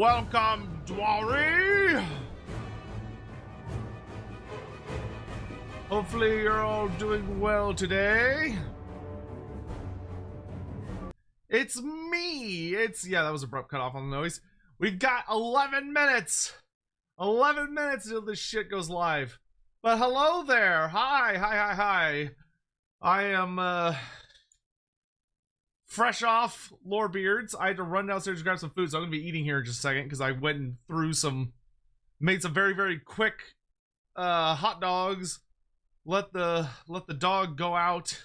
Welcome, Dwari! Hopefully you're all doing well today. It's me! Yeah, that was abrupt cut off on the noise. We've got 11 minutes! 11 minutes until this shit goes live. But hello there! Hi. I am, fresh off Lore Beards. I had to run downstairs to grab some food, so I'm gonna be eating here in just a second because I went and made some very, very quick hot dogs. Let the dog go out.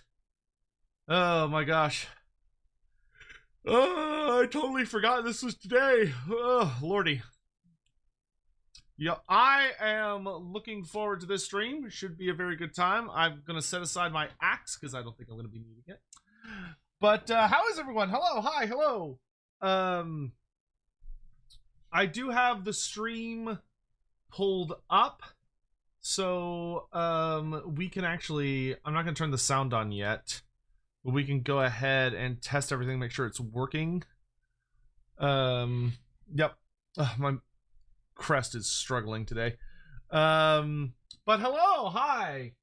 Oh my gosh. I totally forgot this was today. Oh, Lordy. Yeah, I am looking forward to this stream. It should be a very good time. I'm gonna set aside my axe because I don't think I'm gonna be needing it. But how is everyone? Hello, hi, hello. I do have the stream pulled up, so we can actually. I'm not gonna turn the sound on yet, but we can go ahead and test everything, make sure it's working. Yep. My crest is struggling today. But hello, hi.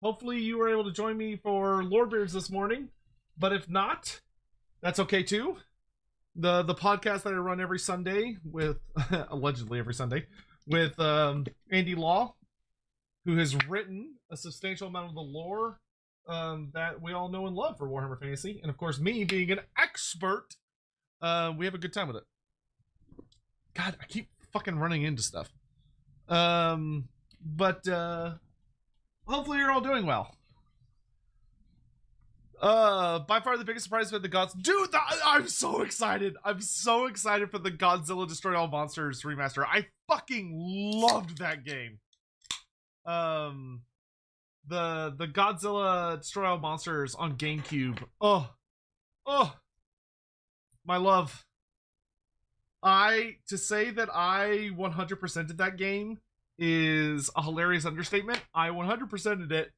Hopefully you were able to join me for Lorebeards this morning. But if not, that's okay too. The podcast that I run every Sunday with, allegedly every Sunday, with Andy Law, who has written a substantial amount of the lore that we all know and love for Warhammer Fantasy. And of course, me being an expert, we have a good time with it. God, I keep fucking running into stuff. But hopefully you're all doing well. By far the biggest surprise with the gods. Dude, I'm so excited. I'm so excited for the Godzilla Destroy All Monsters remaster. I fucking loved that game. The Godzilla Destroy All Monsters on GameCube. Oh, my love. To say that I 100%ed that game is a hilarious understatement. I 100%ed it.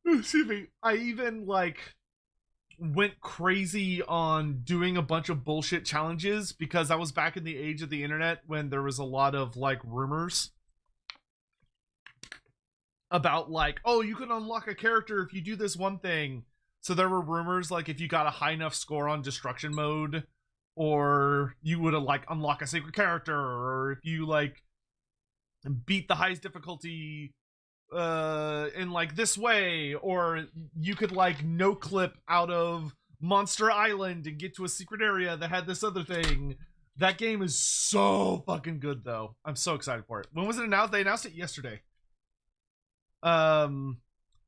Excuse me. I even went crazy on doing a bunch of bullshit challenges because I was back in the age of the internet when there was a lot of rumors about oh, you can unlock a character if you do this one thing. So there were rumors if you got a high enough score on destruction mode, or you would unlock a secret character, or if you beat the highest difficulty in this way, or you could no clip out of Monster Island and get to a secret area that had this other thing. That game is so fucking good though. I'm so excited for it. When was it announced? They announced it yesterday. I'm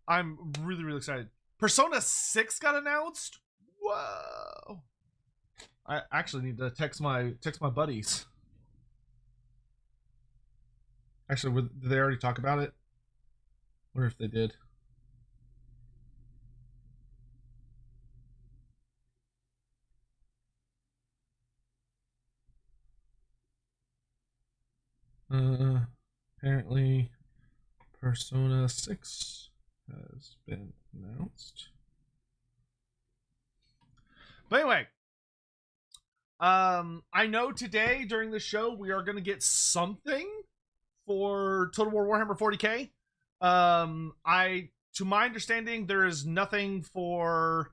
really, really excited. Persona 6 got announced. Whoa. I actually need to text my buddies. Actually, did they already talk about it? I wonder if they did. Apparently Persona 6 has been announced. But anyway, I know today during the show we are going to get something for Total War Warhammer 40k. To my understanding, there is nothing to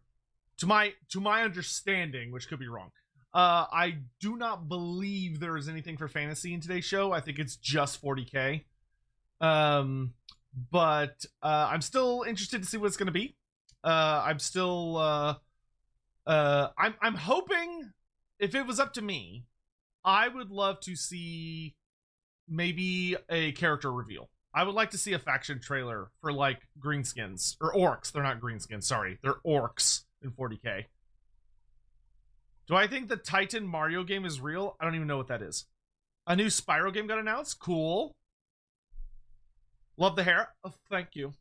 my understanding, which could be wrong. I do not believe there is anything for fantasy in today's show. I think it's just 40k. But I'm still interested to see what it's going to be. I'm hoping, if it was up to me, I would love to see maybe a character reveal. I would like to see a faction trailer for greenskins or orcs. They're not greenskins, sorry. They're orcs in 40k. Do I think the Titan Mario game is real? I don't even know what that is. A new Spyro game got announced. Cool. Love the hair. Oh, thank you.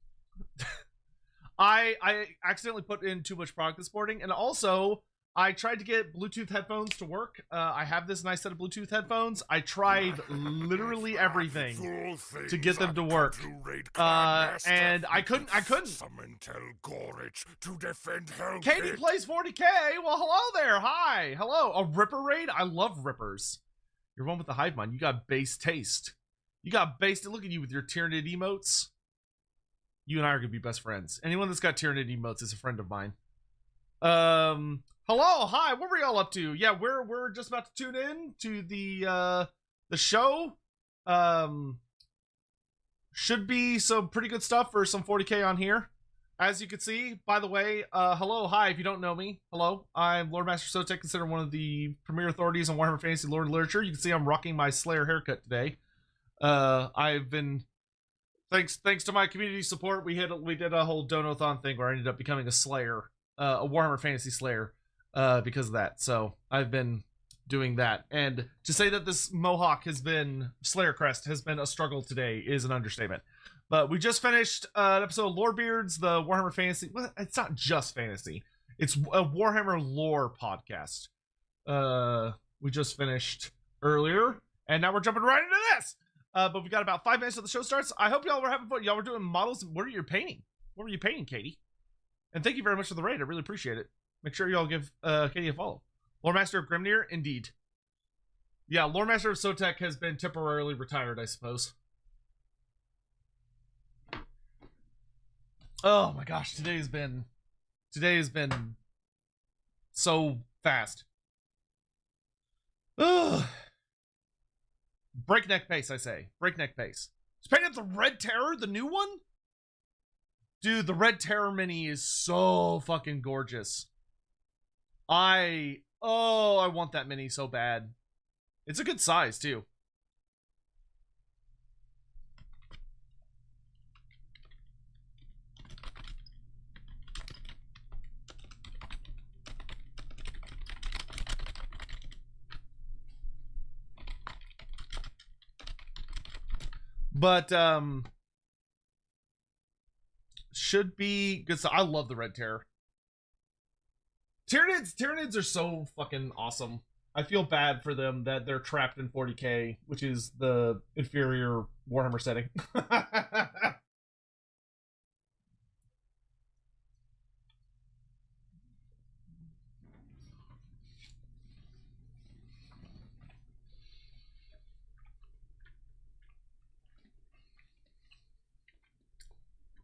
I accidentally put in too much product this morning, and also I tried to get Bluetooth headphones to work. I have this nice set of Bluetooth headphones. I tried literally everything to get them to work. And I couldn't. Katie plays 40K. Well, hello there. Hi. Hello. A Ripper raid? I love Rippers. You're one with the hive mind. You got base taste. You got base. Look at you with your Tyranid emotes. You and I are going to be best friends. Anyone that's got Tyranid emotes is a friend of mine. Hello, hi, what were y'all up to? Yeah, we're just about to tune in to the show. Should be some pretty good stuff for some 40K on here. As you can see, by the way, hello, hi, if you don't know me, hello, I'm Loremaster of Sotek, considered one of the premier authorities on Warhammer Fantasy lore and literature. You can see I'm rocking my Slayer haircut today. I've been, thanks to my community support, we did a whole donathon thing where I ended up becoming a Slayer, a Warhammer Fantasy Slayer. Because of that. So I've been doing that. And to say that this Mohawk has been, Slayer Crest has been a struggle today is an understatement. But we just finished an episode of Lorebeards, the Warhammer Fantasy. Well, it's not just fantasy. It's a Warhammer lore podcast. We just finished earlier. And now we're jumping right into this. But we got about 5 minutes till the show starts. I hope y'all were having fun. Y'all were doing models. What are you painting? What were you painting, Katie? And thank you very much for the raid. I really appreciate it. Make sure y'all give Katie a follow. Loremaster of Grimnir, indeed. Yeah, Loremaster of Sotek has been temporarily retired, I suppose. Oh my gosh, today has been so fast. Ugh. Breakneck pace, I say. Breakneck pace. Just painting up the Red Terror, the new one? Dude, the Red Terror mini is so fucking gorgeous. I want that mini so bad. It's a good size too. But should be good. So I love the Red Terror. Tyranids are so fucking awesome. I feel bad for them that they're trapped in 40K, which is the inferior Warhammer setting.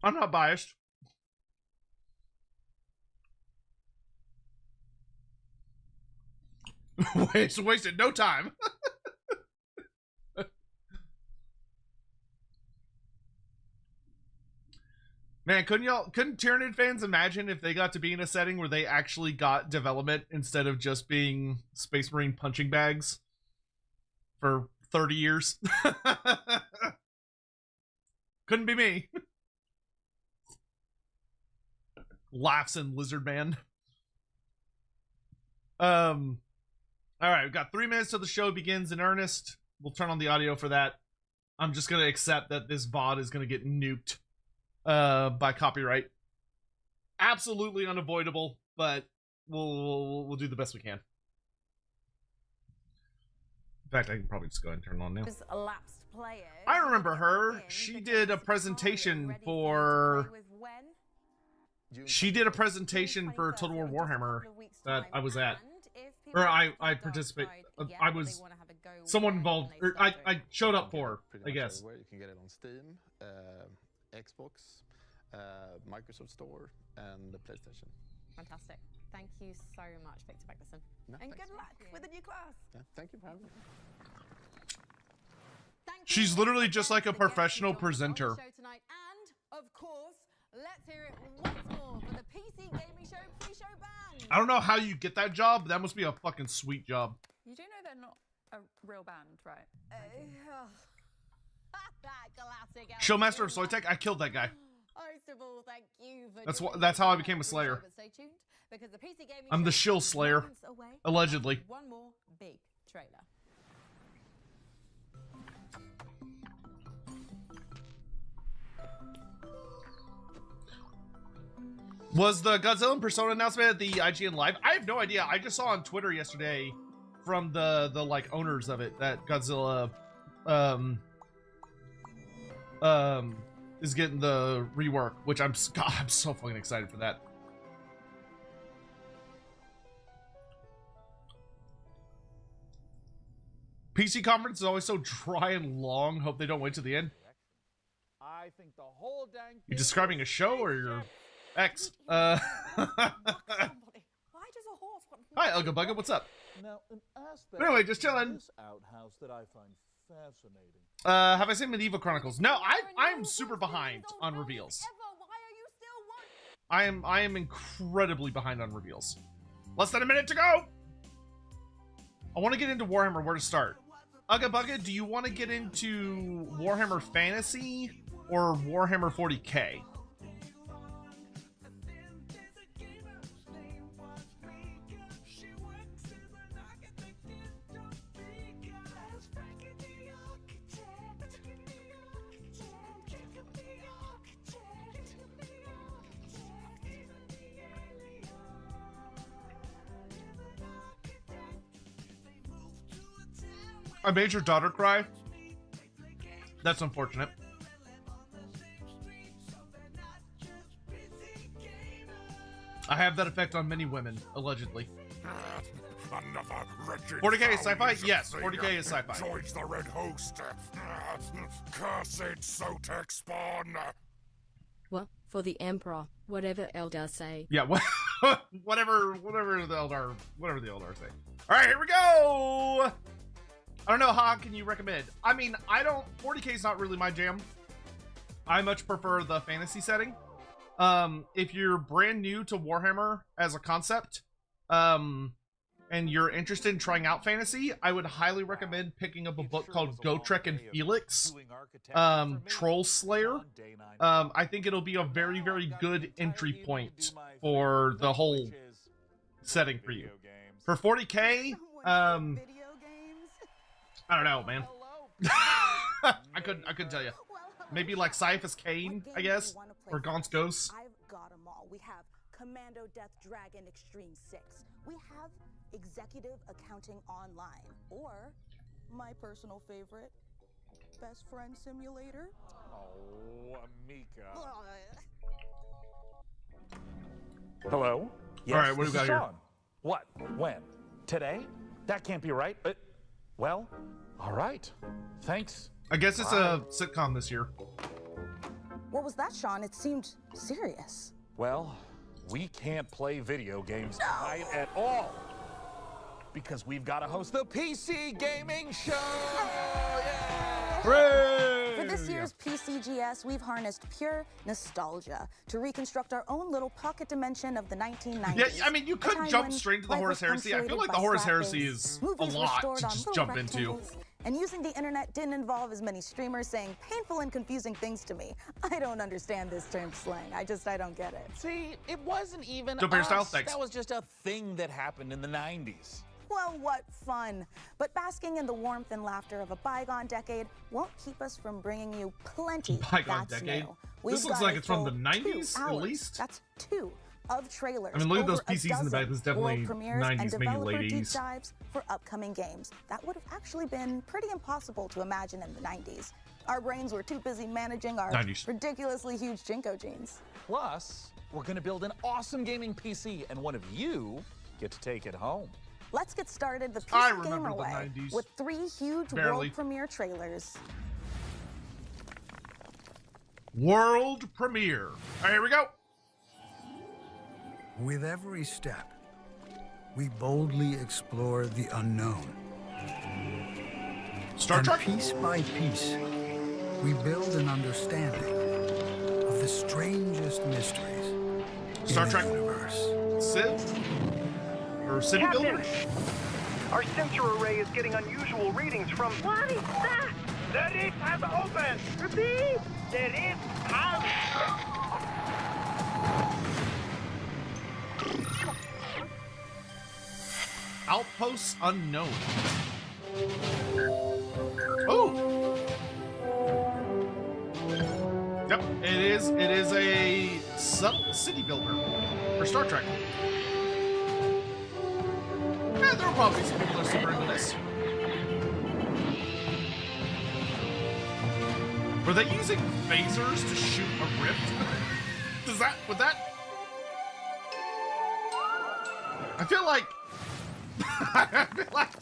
I'm not biased. Wasted no time. Man, couldn't Tyranid fans imagine if they got to be in a setting where they actually got development instead of just being Space Marine punching bags for 30 years? Couldn't be me. Laughs in Lizard Man. All right, we've got 3 minutes till the show begins in earnest. We'll turn on the audio for that. I'm just gonna accept that this VOD is gonna get nuked by copyright. Absolutely unavoidable, but we'll do the best we can. In fact, I can probably just go ahead and turn it on now. I remember her. She did a presentation for. She did a presentation for Total War Warhammer that I was at. Or I participate. I was someone involved. Or I showed up for, I guess. You can get it on Steam, Xbox, Microsoft Store, and the PlayStation. Fantastic. Thank you so much, Victor Magnuson. No, and thanks. good luck with the new class. Yeah, thank you for having me. She's literally just like a professional presenter. Tonight. And, of course, let's hear it once more for the PC Gaming Show pre-show band. I don't know how you get that job, but that must be a fucking sweet job. You do know they're not a real band, right? Showmaster of Sotek, I killed that guy. First of all, thank you for that's how I became a Slayer. Stay tuned, because the PC Gaming I'm the Show shill Slayer, moments away. allegedly. One more big trailer. Was the Godzilla and Persona announcement at the IGN Live? I have no idea. I just saw on Twitter yesterday from the like owners of it that Godzilla is getting the rework, which I'm so fucking excited for that. PC conference is always so dry and long. Hope they don't wait to the end. I think the whole dang You describing a show or your ex? Why does a horse want to Hi, Ugga Bugga, what's up? Now, an aspect Anyway, just of chilling. this outhouse that I find fascinating. Have I seen Medieval Chronicles? No, I'm super behind on reveals. Why are you still watching? I am incredibly behind on reveals. Less than a minute to go. I want to get into Warhammer. Where to start? Ugga Bugga, do you want to get into Warhammer Fantasy or Warhammer 40k? I made your daughter cry. That's unfortunate. I have that effect on many women, allegedly. 40k is sci-fi? Yes, 40k is sci-fi. Joins the Red Host. Cursed Sotek spawn. What? For the Emperor, whatever Eldar say. Yeah, whatever the Eldar say. All right, here we go. I don't know, how can you recommend? I mean, 40k is not really my jam. I much prefer the fantasy setting. If you're brand new to Warhammer as a concept, and you're interested in trying out fantasy, I would highly recommend picking up a book called Gotrek and Felix, Troll Slayer. I think it'll be a very, very good entry point for the whole setting for you. For 40k, I don't know, man. I couldn't tell you. Maybe like Cyphus Kane, I guess, or Gaunt's Ghost. I've got them all. We have Commando Death Dragon Extreme 6. We have Executive Accounting Online, or my personal favorite, Best Friend Simulator. Oh, Amika. Ugh. Hello? Yes, All right, what do we this got is here? Sean. What? When? Today? That can't be right. Well, all right. Thanks. I guess it's a sitcom this year. What was that, Sean? It seemed serious. Well, we can't play video games tonight at all. Because we've got to host the PC Gaming Show! Yeah! Hooray! For this year's PCGS, we've harnessed pure nostalgia to reconstruct our own little pocket dimension of the 1990s. Yeah, I mean, you A could time jump when straight to the life Horus was Heresy. I feel punctuated like by the Horus slap Heresy bangs, is movies a were lot stored to on just little jump into. rectangles, and using the internet didn't involve as many streamers saying painful and confusing things to me. I don't understand this term slang. I don't get it. See, it wasn't even Dope hairstyle? us. Thanks. That was just a thing that happened in the 90s. Well, what fun. But basking in the warmth and laughter of a bygone decade won't keep us from bringing you plenty Bygone that's decade? new. This looks got like a it's from the full 90s, 2 at hours. least. That's 2 of trailers. I mean, look at those over a PCs in the back. dozen This is definitely world premieres 90s, and maybe developer late deep 80s. dives for upcoming games. That would have actually been pretty impossible to imagine in the 90s. Our brains were too busy managing our 90s. ridiculously huge Jinko genes. Plus, we're going to build an awesome gaming PC, and one of you get to take it home. Let's get started the I PC remember Gamer the way 90s. with 3 huge Barely. world premiere trailers. World premiere. All right, here we go. With every step, we boldly explore the unknown. Star And Trek? piece by piece, we build an understanding of the strangest mysteries Star in Trek. the universe. Civ? Or City Builder? Our sensor array is getting unusual readings from... What is that? The lift has opened! Repeat! The lift has... Outposts Unknown. Oh! Yep, it is a city builder. For Star Trek. Yeah, there will probably be some people that are super into this. Were they using phasers to shoot a rift? Would that? I feel like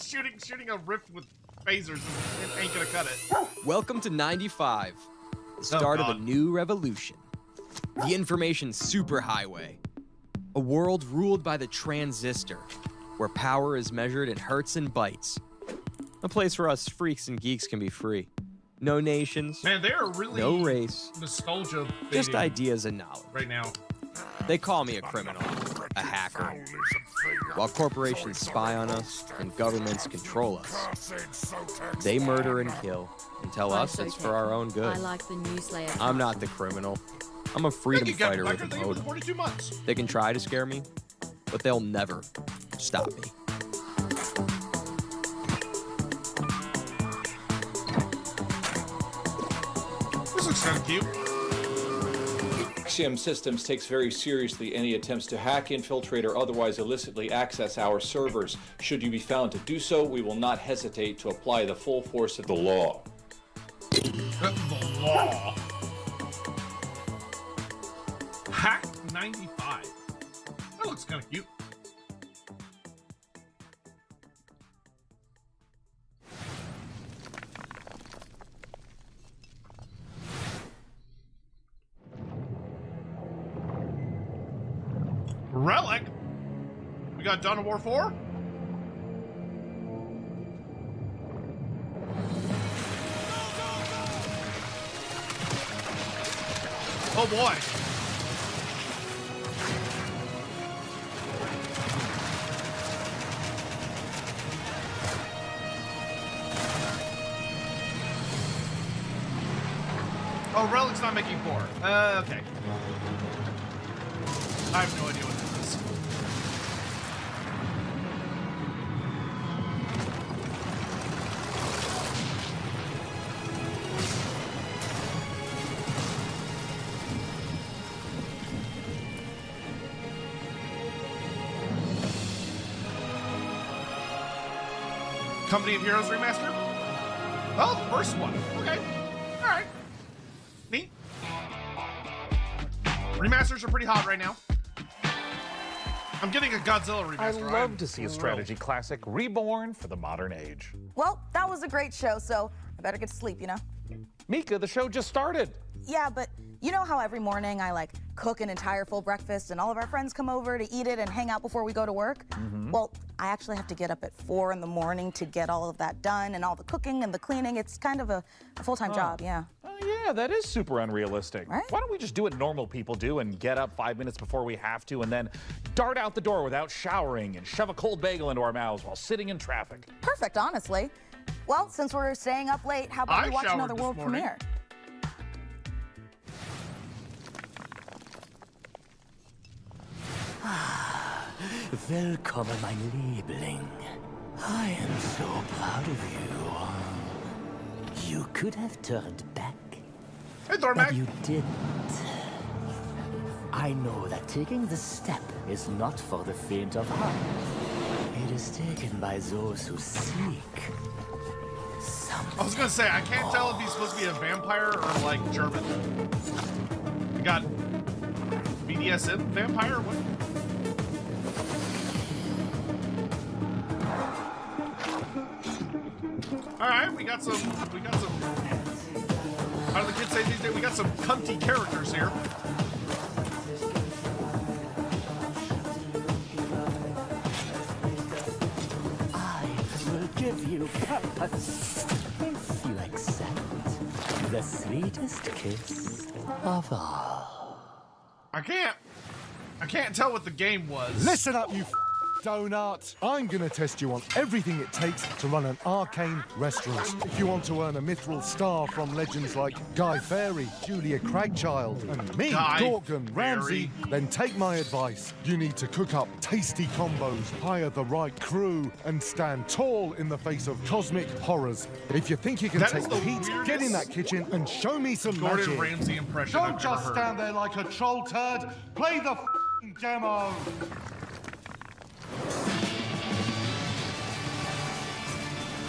shooting a rift with phasers ain't gonna cut it. Welcome to 95, the start of a new revolution. The information superhighway. A world ruled by the transistor, where power is measured in hertz and bytes. A place where us freaks and geeks can be free. No nations. Man, they are really no race. Nostalgia. Just ideas and knowledge. Right now. They call me a criminal, a hacker. While corporations spy on us and governments control us, they murder and kill and tell us it's for our own good. I like the newsletter. I'm not the criminal. I'm a freedom fighter with a motive. 42 months. They can try to scare me, but they'll never stop me. This looks kind of cute. Axiom Systems takes very seriously any attempts to hack, infiltrate, or otherwise illicitly access our servers. Should you be found to do so, we will not hesitate to apply the full force of the law. The law. Hack 95. That looks kind of cute. Relic? We got Dawn of War 4? Oh boy. Oh, Relic's not making 4. Okay. I have no idea what this is. Company of Heroes Remaster? Oh, the first one. Okay. Alright. Neat. Remasters are pretty hot right now. I'm getting a Godzilla remaster. I love to see a strategy classic reborn for the modern age. Well, that was a great show, so I better get to sleep, you know? Mika, the show just started. Yeah, but you know how every morning I cook an entire full breakfast and all of our friends come over to eat it and hang out before we go to work? Mm-hmm. Well, I actually have to get up at 4 in the morning to get all of that done and all the cooking and the cleaning. It's kind of a full-time job, yeah. Yeah, that is super unrealistic. Right? Why don't we just do what normal people do and get up 5 minutes before we have to and then dart out the door without showering and shove a cold bagel into our mouths while sitting in traffic? Perfect, honestly. Well, since we're staying up late, how about we watch another world premiere? Willkommen, mein Liebling. I am so proud of you. You could have turned back, but you didn't. I know that taking the step is not for the faint of heart. It is taken by those who seek something. I was gonna say, I can't tell if he's supposed to be a vampire or German. We got BDSM vampire? What? Alright, we got some, how do the kids say these days? We got some cunty characters here. I will give you purpose if you accept the sweetest kiss of all. I can't tell what the game was. Listen up, you donut. I'm gonna test you on everything it takes to run an arcane restaurant. If you want to earn a mithril star from legends like Guy Fawkes, Julia Cragchild, and me, Gorgon Ramsay, then take my advice. You need to cook up tasty combos, hire the right crew, and stand tall in the face of cosmic horrors. If you think you can take the heat, get in that kitchen and show me some Gordon magic. Ramsay impression Don't I've just ever stand there like a troll turd. Play the demo!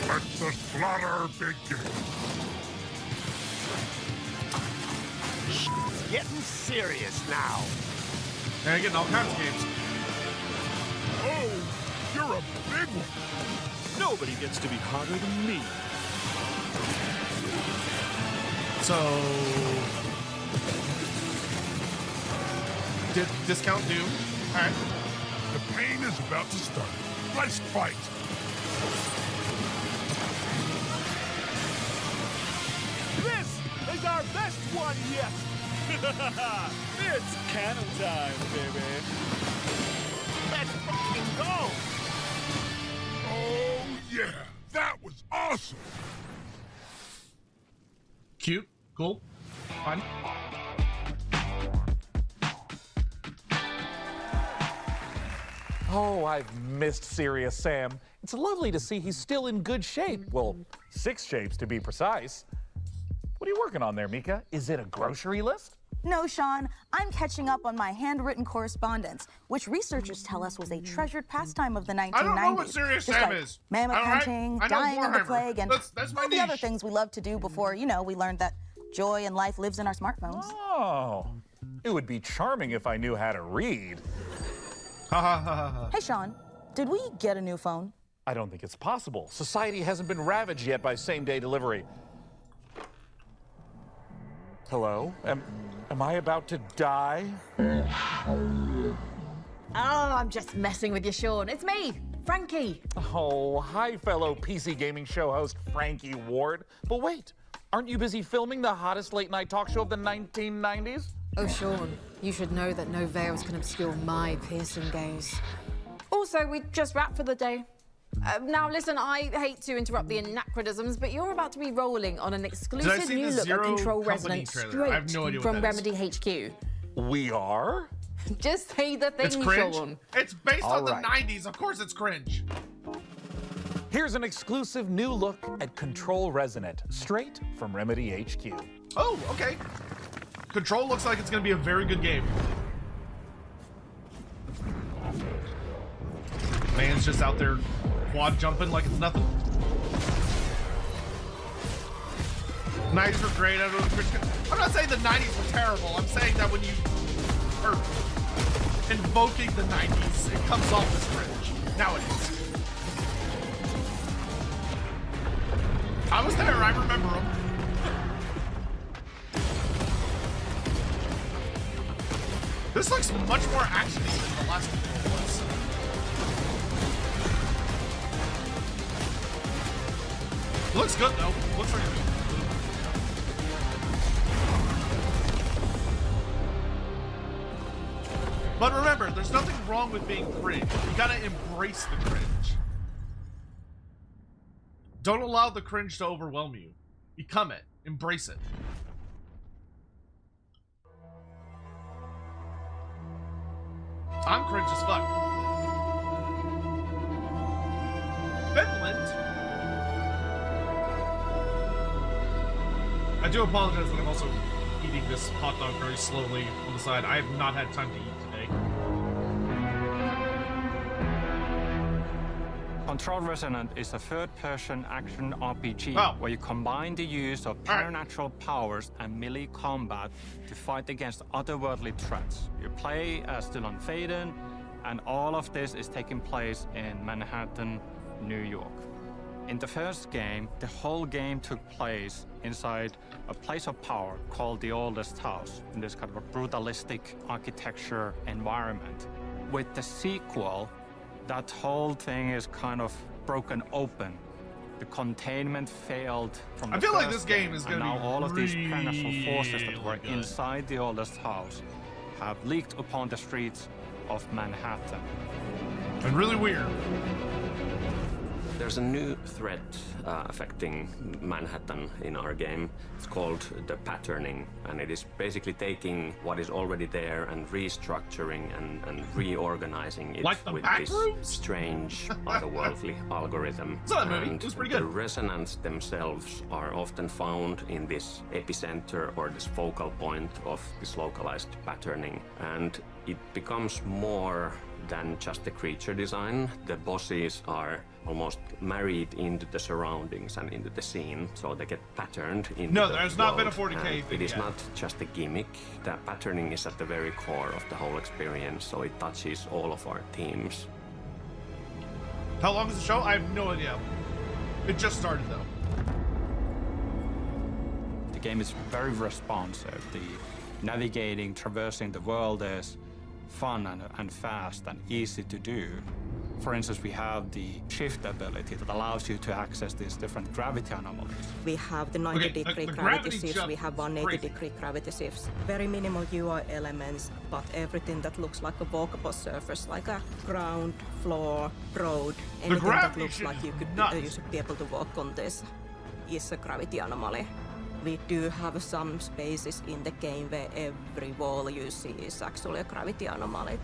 Let the slaughter begin. It's getting serious now. They're getting all kinds of games. Oh, you're a big one. Nobody gets to be hotter than me. So, discount Doom. All right. The pain is about to start. Let's fight. This is our best one yet. It's cannon time, baby. Let's fucking go. Oh, yeah. That was awesome. Cute. Cool. Fun. Oh, I've missed Serious Sam. It's lovely to see he's still in good shape. Well, 6 shapes to be precise. What are you working on there, Mika? Is it a grocery list? No, Sean, I'm catching up on my handwritten correspondence, which researchers tell us was a treasured pastime of the 1990s. I don't know what Serious Just Sam like is. Mammoth All right? hunting, I know dying of the Warhammer. plague, and That's my all the niche. other things we love to do before, we learned that joy in life lives in our smartphones. Oh, it would be charming if I knew how to read. Ha ha ha ha. Hey, Sean, did we get a new phone? I don't think it's possible. Society hasn't been ravaged yet by same-day delivery. Hello? Am I about to die? Oh, I'm just messing with you, Sean. It's me, Frankie. Oh, hi, fellow PC gaming show host Frankie Ward. But wait, aren't you busy filming the hottest late-night talk show of the 1990s? Oh, Sean, you should know that no veils can obscure my piercing gaze. Also, we just wrapped for the day. Now, listen, I hate to interrupt the anachronisms, but you're about to be rolling on an exclusive new look at Control Resonance straight from Remedy HQ. We are? Just say the thing, It's cringe. Sean. It's based on the right. 90s. Of course it's cringe. Here's an exclusive new look at Control Resonant, straight from Remedy HQ. Oh, okay. Control looks like it's going to be a very good game. Man's just out there quad jumping like it's nothing. 90s were great. I'm not saying the 90s were terrible. I'm saying that when you are invoking the 90s, it comes off as cringe. Now it is. I was there. I remember them. This looks much more actiony than the last one was. Looks good though. Looks really good. But remember, there's nothing wrong with being cringe. You gotta embrace the cringe. Don't allow the cringe to overwhelm you. Become it. Embrace it. I'm cringe as fuck. Finland? I do apologize that I'm also eating this hot dog very slowly on the side. I have not had time to eat today. Control Resonant is a third-person action RPG where you combine the use of paranatural powers and melee combat to fight against otherworldly threats. You play as Dylan Faden, and all of this is taking place in Manhattan, New York. In the first game, the whole game took place inside a place of power called the Oldest House, in this kind of a brutalistic architecture environment. With the sequel, that whole thing is kind of broken open. The containment failed from the I feel like first this game is going to be now all of these really supernatural forces that were good. inside the Oldest House have leaked upon the streets of Manhattan. And really weird. There's a new threat affecting Manhattan in our game. It's called the patterning, and it is basically taking what is already there and restructuring and reorganizing it Like the with back this rooms? strange, otherworldly algorithm. Saw that movie. And It was pretty the good. resonance themselves are often found in this epicenter or this focal point of this localized patterning. And it becomes more than just the creature design. The bosses are almost married into the surroundings and into the scene, so they get patterned into No, the there's not been a world. 40K And thing it is yet. not just a gimmick. The patterning is at the very core of the whole experience, so it touches all of our themes. How long is the show? I have no idea. It just started though. The game is very responsive. The navigating, traversing the world is fun and fast and easy to do. For instance, we have the shift ability that allows you to access these different gravity anomalies. We have the 90-degree gravity shifts, we have 180-degree gravity shifts. Very minimal UI elements, but everything that looks like a walkable surface, like a ground, floor, road, anything that looks like you should be able to walk on this is a gravity anomaly. We do have some spaces in the game where every wall you see is actually a gravity anomaly.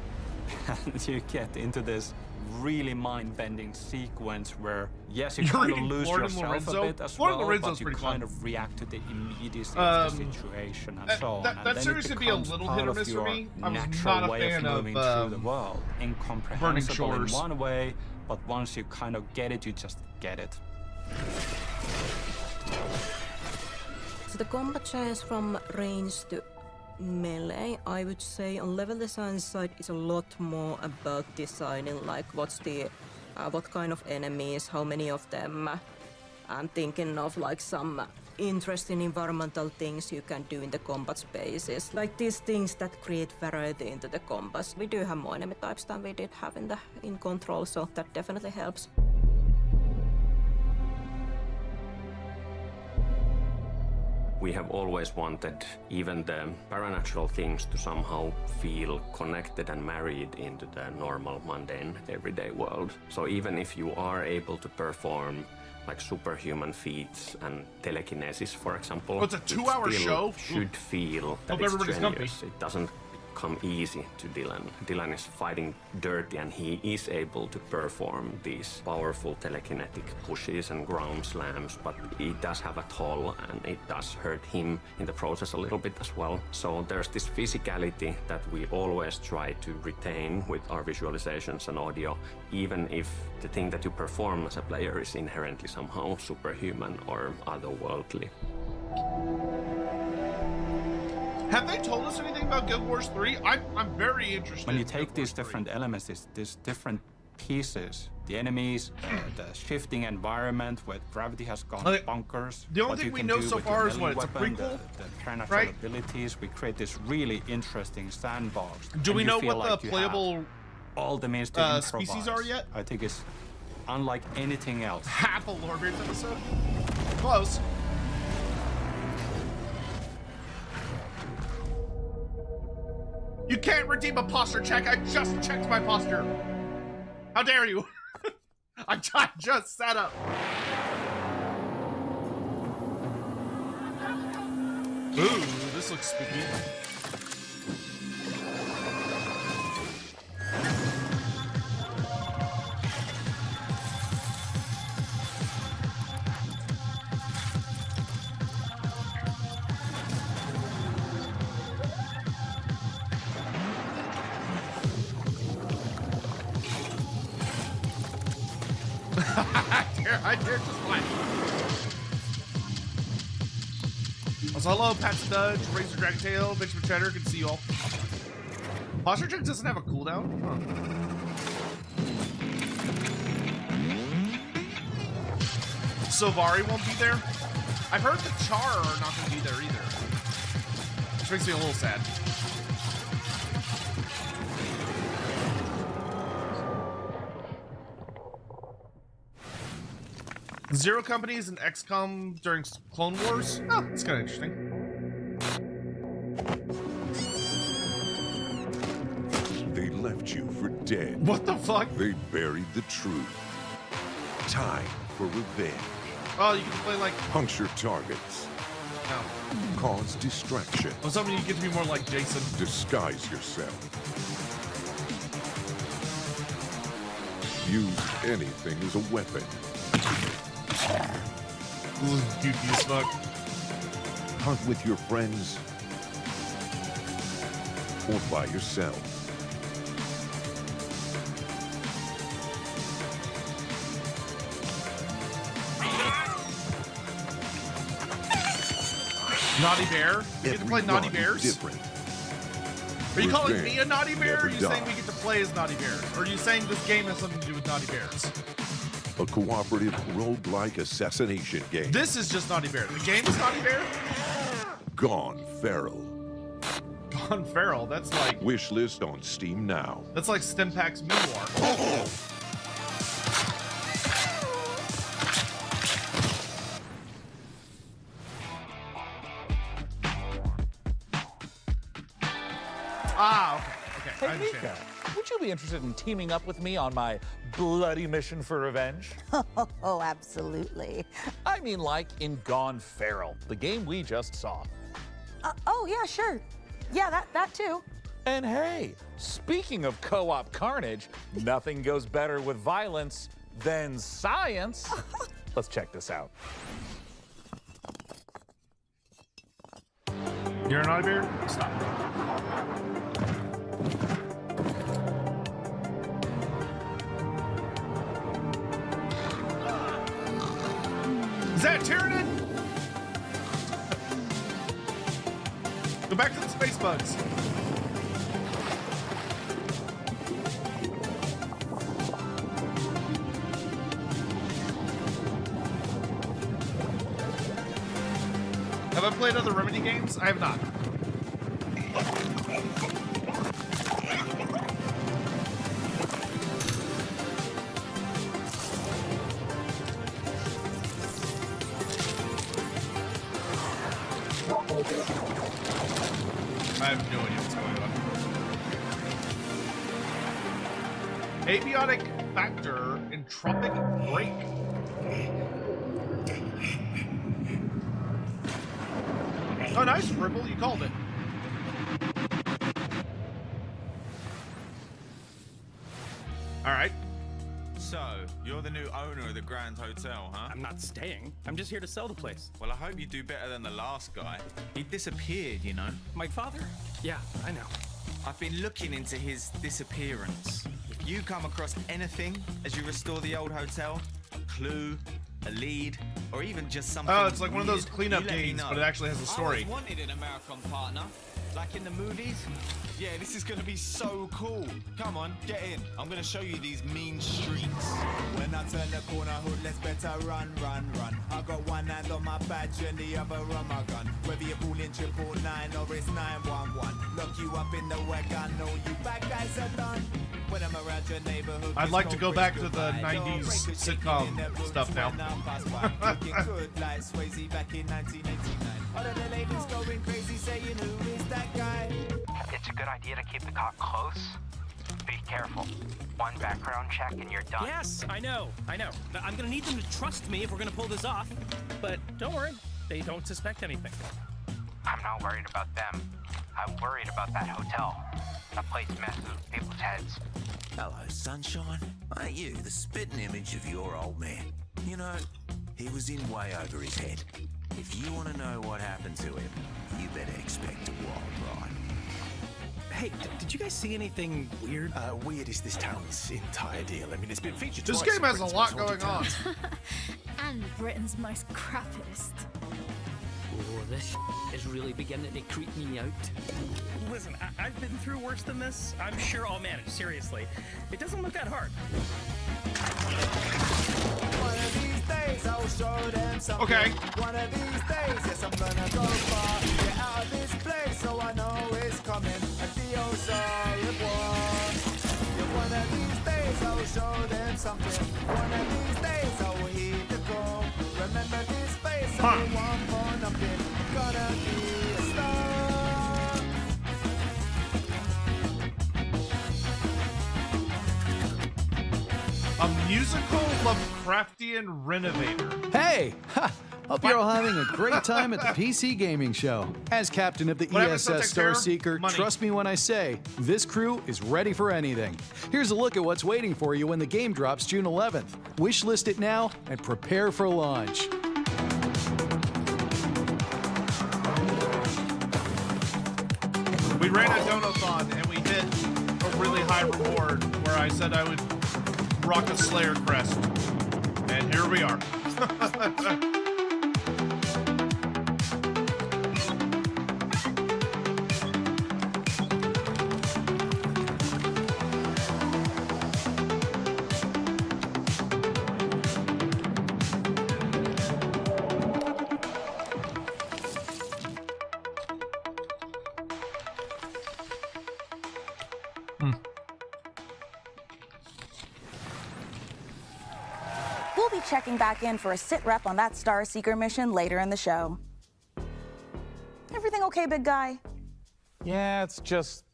And you get into this really mind-bending sequence where, yes, you kind of lose yourself a bit as well, but you kind of react to the immediacy of the situation and so on. That series could be a little hit or miss for me. I was natural not a way fan of moving through the world. Incomprehensible in one way, but once you kind of get it, you just get it. So the combat changes from range to melee, I would say on level design side is a lot more about designing like what's the what kind of enemies, how many of them. I'm thinking of like some interesting environmental things you can do in the combat spaces, like these things that create variety into the combats. We do have more enemy types than we did have in Control, so that definitely helps. We have always wanted even the paranatural things to somehow feel connected and married into the normal, mundane, everyday world. So even if you are able to perform like superhuman feats and telekinesis, for example, it's a 2-hour show. Should feel that it's strenuous. It doesn't come easy to Dylan. Dylan is fighting dirty and he is able to perform these powerful telekinetic pushes and ground slams, but it does have a toll and it does hurt him in the process a little bit as well. So there's this physicality that we always try to retain with our visualizations and audio, even if the thing that you perform as a player is inherently somehow superhuman or otherworldly. Have they told us anything about Guild Wars 3? I'm very interested. When you take these different elements, these different pieces, the enemies, the shifting environment where gravity has gone bonkers. The only thing we know so far is what, it's a prequel? The paranatural abilities. We create this really interesting sandbox. Do we know what like the playable all the means to species are yet? I think it's unlike anything else. Half a Loremaster episode? Close. You can't redeem a posture check. I just checked my posture. How dare you? I just sat up. Ooh, this looks spooky. I dare just fine. Also, hello, Pat Studge, Razor Dragon Tail, Bitch Cheddar, good to see you all. Posture check doesn't have a cooldown? Huh. Silvari won't be there? I've heard the Char are not going to be there either. Which makes me a little sad. Zero companies and XCOM during Clone Wars? Oh, that's kind of interesting. They left you for dead. What the fuck? They buried the truth. Time for revenge. Oh, you can play like... Puncture targets. No. Cause distraction. I was hoping you get to be more like Jason. Disguise yourself. Use anything as a weapon. Goofy as fuck. Hunt with your friends or by yourself. Naughty Bear? We get to play Naughty Bears? Different. Are you calling This me a Naughty Bear? Or are you never saying we get to play as Naughty Bears? Or are you saying this game has something to do with Naughty Bears? A cooperative roguelike assassination game. This is just Naughty Bear. The game is Naughty Bear? Gone Feral. Gone Feral? That's like... Wishlist on Steam now. That's like Stimpak's memoir. Ah, okay. I Hey, understand. Mika, would you be interested in teaming up with me on my bloody mission for revenge? Oh, absolutely. I mean, like in Gone Feral, the game we just saw. Oh, yeah, sure. Yeah, that too. And hey, speaking of co-op carnage, nothing goes better with violence than science. Let's check this out. You're a Naughty Bear? Stop. Is that Tyranid? Go back to the space bugs. Have I played other Remedy games? I have not. I have no idea what's going on. Abiotic factor, entropic break. Oh, nice, Ripple, you called it. All right. So, you're the new owner of the Grand Hotel, huh? I'm not staying. I'm just here to sell the place. Well, I hope you do better than the last guy. He disappeared, you know. My father? Yeah, I know. I've been looking into his disappearance. If you come across anything as you restore the old hotel, a clue, a lead, or even just something Oh, it's like one of those weird, cleanup you let me games, know. but it actually has a story. I was wanted an American partner, like in the movies. Yeah, this is gonna be so cool. Come on, get in. I'm gonna show you these mean streets. When I turn the corner, hoodless better run, run, run. I got one hand on my badge and the other on my gun. Whether you're pulling 999 or it's 911, lock you up in the wagon. Know you bad guys are done. When I'm around your neighborhood, I'd like to go back to the 90s sitcom stuff now. Looking good like Swayze back in 1989. All of the ladies going crazy saying, who is that guy? It's a good idea to keep the cop close. Be careful. One background check and you're done. Yes, I know. I'm gonna need them to trust me if we're gonna pull this off. But don't worry, they don't suspect anything. I'm not worried about them. I'm worried about that hotel. That place messes with people's heads. Hello, sunshine. Ain't you the spitting image of your old man? You know, he was in way over his head. If you want to know what happened to him, you better expect a wild ride. Hey, did you guys see anything weird? Weird is this town's entire deal. I mean, it's been featured This twice game in has a Britain's lot most haunted going on. towns. And Britain's most crappiest. Oh, this is really beginning to creep me out. Listen, I've been through worse than this. I'm sure I'll manage, seriously. It doesn't look that hard. One of these days I'll show them something. Okay. One of these days, yes, I'm gonna go far. Get out of this place so I know it's coming. Adios, all it was. Yeah, one of these days I'll show them something. One of these days I will hit the goal. Remember this face, I will want for nothing. Gonna be a star. A musical Lovecraftian renovator. Hey! Ha! Hope you're all having a great time at the PC Gaming Show. As captain of the What happened to ESS Sotek Terror? Starseeker, Money. trust me when I say, this crew is ready for anything. Here's a look at what's waiting for you when the game drops June 11th. Wishlist it now and prepare for launch. We ran a donathon and we hit a really high reward where I said I would rock a Slayer crest. And here we are. be checking back in for a sit rep on that Star Seeker mission later in the show. Everything okay, big guy? Yeah, it's just...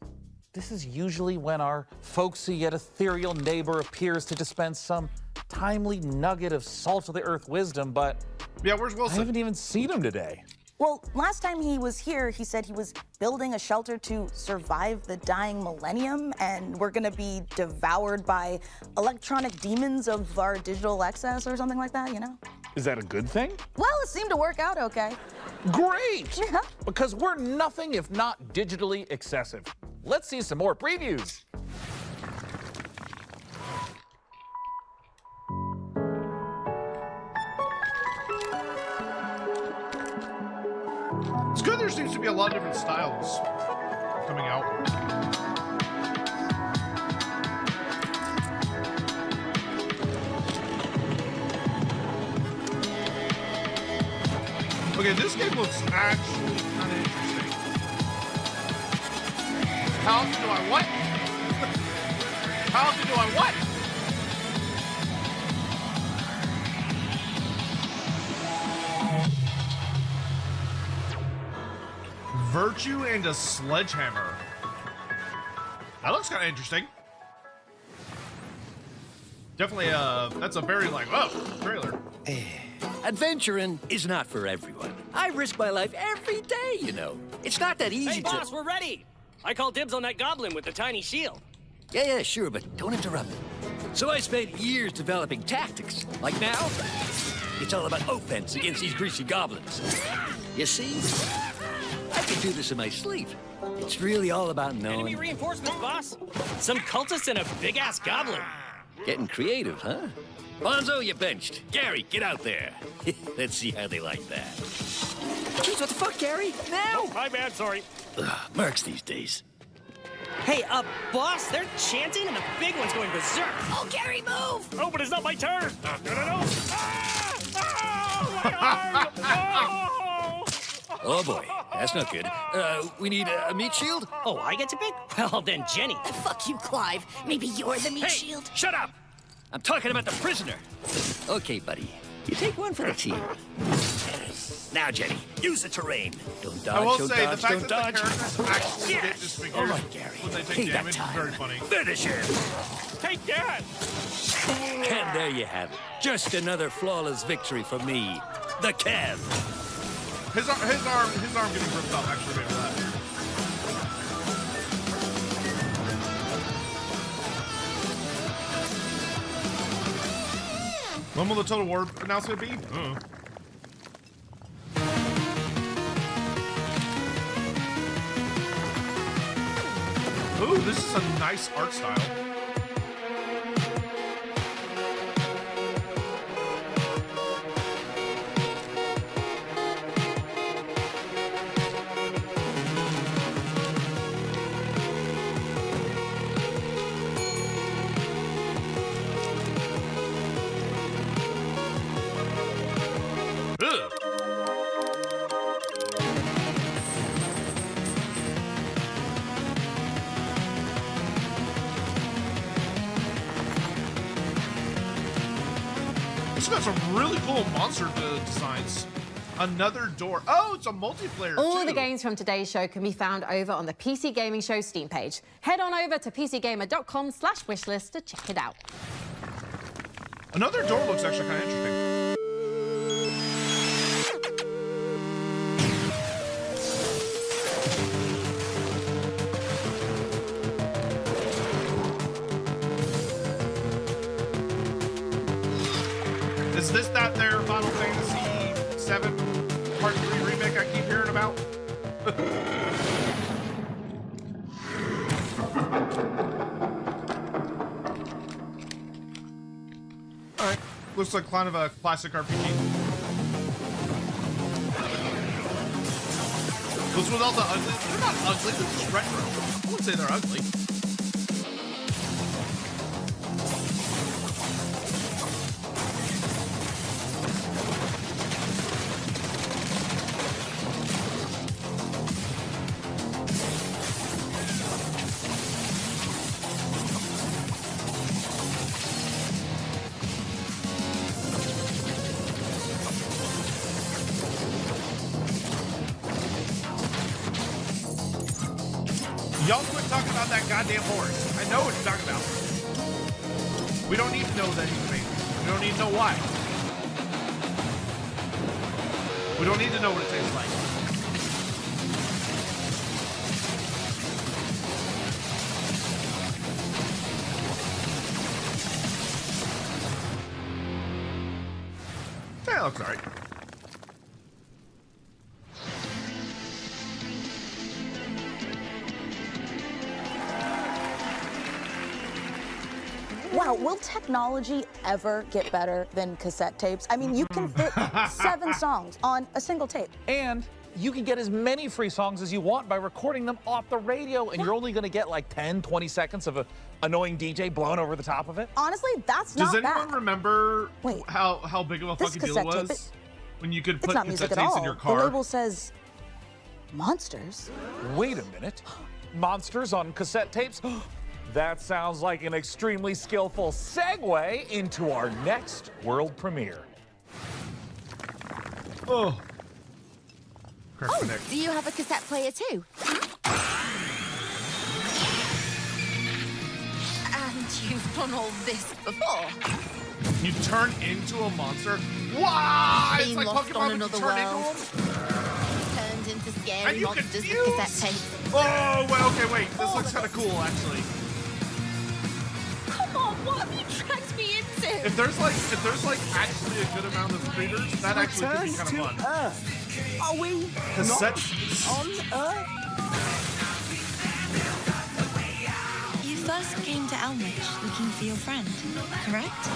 This is usually when our folksy yet ethereal neighbor appears to dispense some timely nugget of salt-of-the-earth wisdom, but... Yeah, where's Wilson? I haven't even seen him today. Well, last time he was here, he said he was building a shelter to survive the dying millennium, and we're gonna be devoured by electronic demons of our digital excess or something like that, you know? Is that a good thing? Well, it seemed to work out okay. Great! Yeah. Because we're nothing if not digitally excessive. Let's see some more previews. It's good there seems to be a lot of different styles coming out. Okay, this game looks actually kind of interesting. How often do I what? How often do I what? Virtue and a sledgehammer. That looks kind of interesting. Definitely, that's a very, like, oh, trailer. Adventuring is not for everyone. I risk my life every day, you know. It's not that easy Hey, boss, we're ready. I call dibs on that goblin with the tiny shield. Yeah, sure, but don't interrupt me. So I spent years developing tactics. Like now, it's all about offense against these greasy goblins. You see? I can do this in my sleep. It's really all about knowing... Enemy reinforcements, boss. Some cultists and a big-ass goblin. Getting creative, huh? Bonzo, you benched. Gary, get out there. Let's see how they like that. Jeez, what the fuck, Gary? Now! Oh, my bad, sorry. Ugh, mercs these days. Hey, boss, they're chanting and the big one's going berserk. Oh, Gary, move! Oh, but it's not my turn. No. Ah! Oh, my arm! Oh! Oh, boy. That's not good. We need a meat shield? Oh, I get to pick? Well, then Jenny. Fuck you, Clive. Maybe you're the meat shield. Shut up! I'm talking about the prisoner. Okay, buddy. You take one for the team. Now, Jenny, use the terrain. Don't dodge, I will don't say, dodge, the fact don't that dodge. the characters actually get Yes! disfigured All right, Gary. when they take Take that damage is time. very funny. Finish him! Take that! And there you have it. Just another flawless victory for me, the Kev. His arm getting ripped off actually made me laugh. When will the Total War announcement be? Ooh, this is a nice art style. It's got some really cool monster designs. Another door. Oh, it's a multiplayer All too. the games from today's show can be found over on the PC Gaming Show Steam page. Head on over to pcgamer.com/wishlist to check it out. Another door looks actually kind of interesting. Is this that their Final Fantasy VII Part 3 remake I keep hearing about? Alright, looks like kind of a classic RPG. Those with all the ugly, they're not ugly, they're just retro. I wouldn't say they're ugly. Y'all quit talking about that goddamn horse. I know what you're talking about. We don't need to know that he's famous. We don't need to know why. We don't need to know what it tastes like. Yeah, looks alright. Wow, will technology ever get better than cassette tapes? I mean, you can fit 7 songs on a single tape. And you can get as many free songs as you want by recording them off the radio, and you're only going to get like 10, 20 seconds of an annoying DJ blowing over the top of it. Honestly, that's not bad. Does anyone remember how big of a fucking deal it was when you could put cassette tapes in your car? The label says monsters. Wait a minute. Monsters on cassette tapes? That sounds like an extremely skillful segue into our next world premiere. Oh. Oh, do you have a cassette player too? And you've done all this before? You turn into a monster? Wow! It's Been like lost Pokemon on when you another turn into world. them? Turned into And scary you monsters confused? with cassette tapes. Oh, well, okay, wait. This looks kind of cool, actually. Come on, what have you dragged me into? If there's like actually a good amount of speeders, that actually could be kind of fun. Earth. Are we Cassette on Earth? You first came to Elmwich looking for your friend, correct?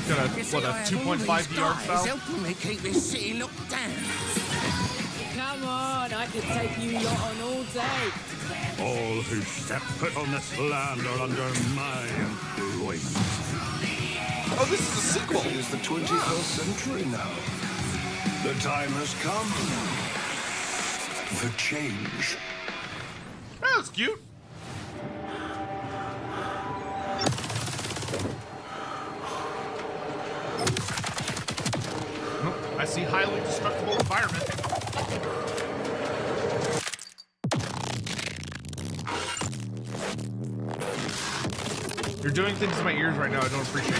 Got a 2.5 yard foul? Helping me keep this city locked down. Come on, I could take you lot on all day. All who step foot on this land are under my influence. Oh, this is a sequel. It is the 21st century now. The time has come for change. That was cute. I see highly destructible environment. You're doing things to my ears right now I don't appreciate.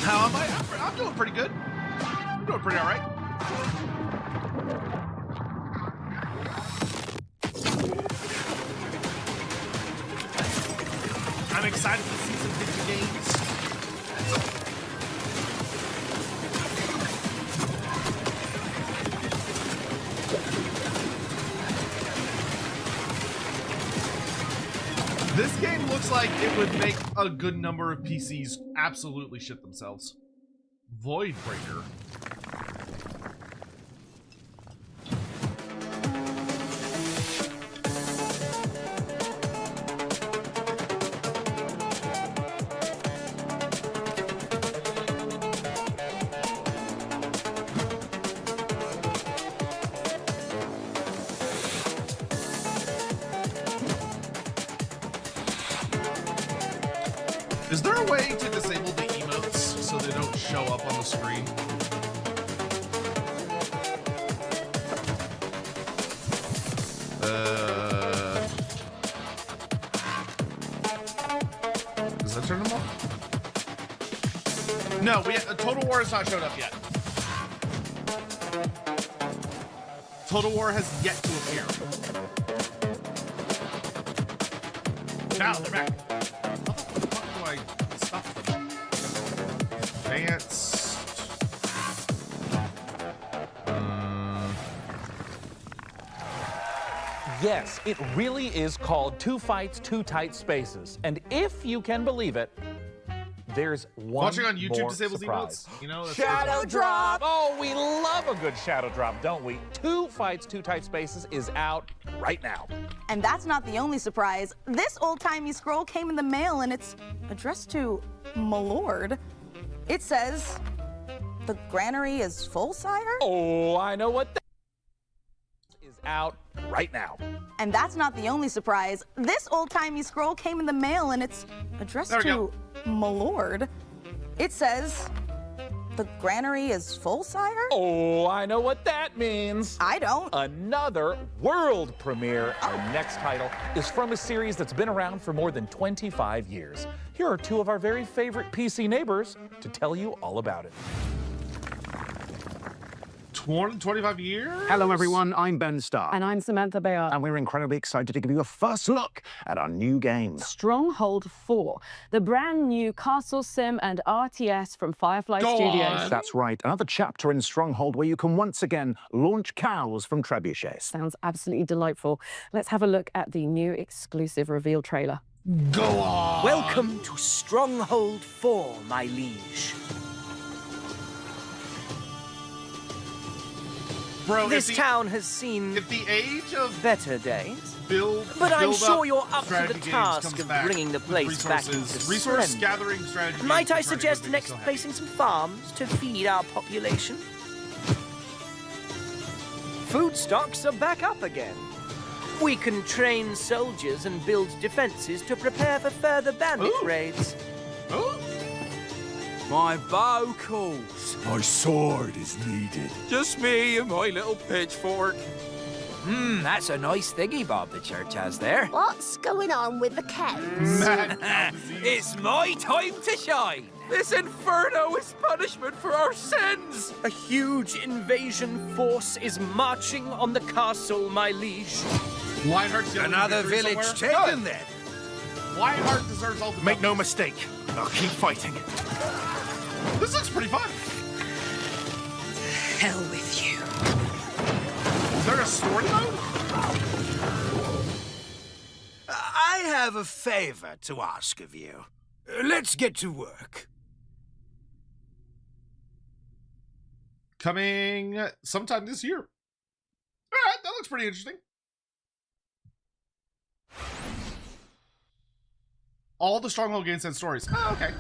How am I? I'm doing pretty good. I'm doing pretty all right. I'm excited to see some video games. This game looks like it would make a good number of PCs absolutely shit themselves. Voidbreaker. Is there a way to disable the emotes so they don't show up on the screen? Does that turn them off? No, Total War has not showed up yet. Total War has yet to appear. Now they're back. Yes, it really is called Two Fights, Two Tight Spaces. And if you can believe it, there's one Watching on YouTube more disables surprise. emotes? You know, that's Shadow Drop! Oh, we love a good Shadow Drop, don't we? Two Fights, Two Tight Spaces is out right now. And that's not the only surprise. This old-timey scroll came in the mail and it's addressed to Milord. It says, "The granary is full, sire?" Oh, I know what that is. out right now. And that's not the only surprise. This old-timey scroll came in the mail, and it's addressed to my lord. It says, "The granary is full, sire?" Oh, I know what that means. I don't. Another world premiere. Our next title is from a series that's been around for more than 25 years. Here are two of our very favorite PC neighbors to tell you all about it. 25 years? Hello, everyone. I'm Ben Starr. And I'm Samantha Bayard. And we're incredibly excited to give you a first look at our new game. Stronghold 4, the brand new castle sim and RTS from Firefly Studios. That's right. Another chapter in Stronghold where you can once again launch cows from trebuchets. Sounds absolutely delightful. Let's have a look at the new exclusive reveal trailer. Go on! Welcome to Stronghold 4, my liege. Bro, this town has seen the age of better days. But I'm sure you're up to the task of bringing the place back into resource splendor. gathering strategy. Might I suggest next placing some farms to feed our population? Food stocks are back up again. We can train soldiers and build defenses to prepare for further bandit raids. My bow calls. My sword is needed. Just me and my little pitchfork. That's a nice thingy bob the church has there. What's going on with the cats? It's my time to shine. This inferno is punishment for our sins. A huge invasion force is marching on the castle, my liege. Lionheart's Another village taken then. Lionheart deserves all the Make no mistake, I'll keep fighting. This looks pretty fun. Hell with you. Is there a story mode? I have a favor to ask of you. Let's get to work. Coming sometime this year. All right, that looks pretty interesting. All the Stronghold games and stories. Oh, okay.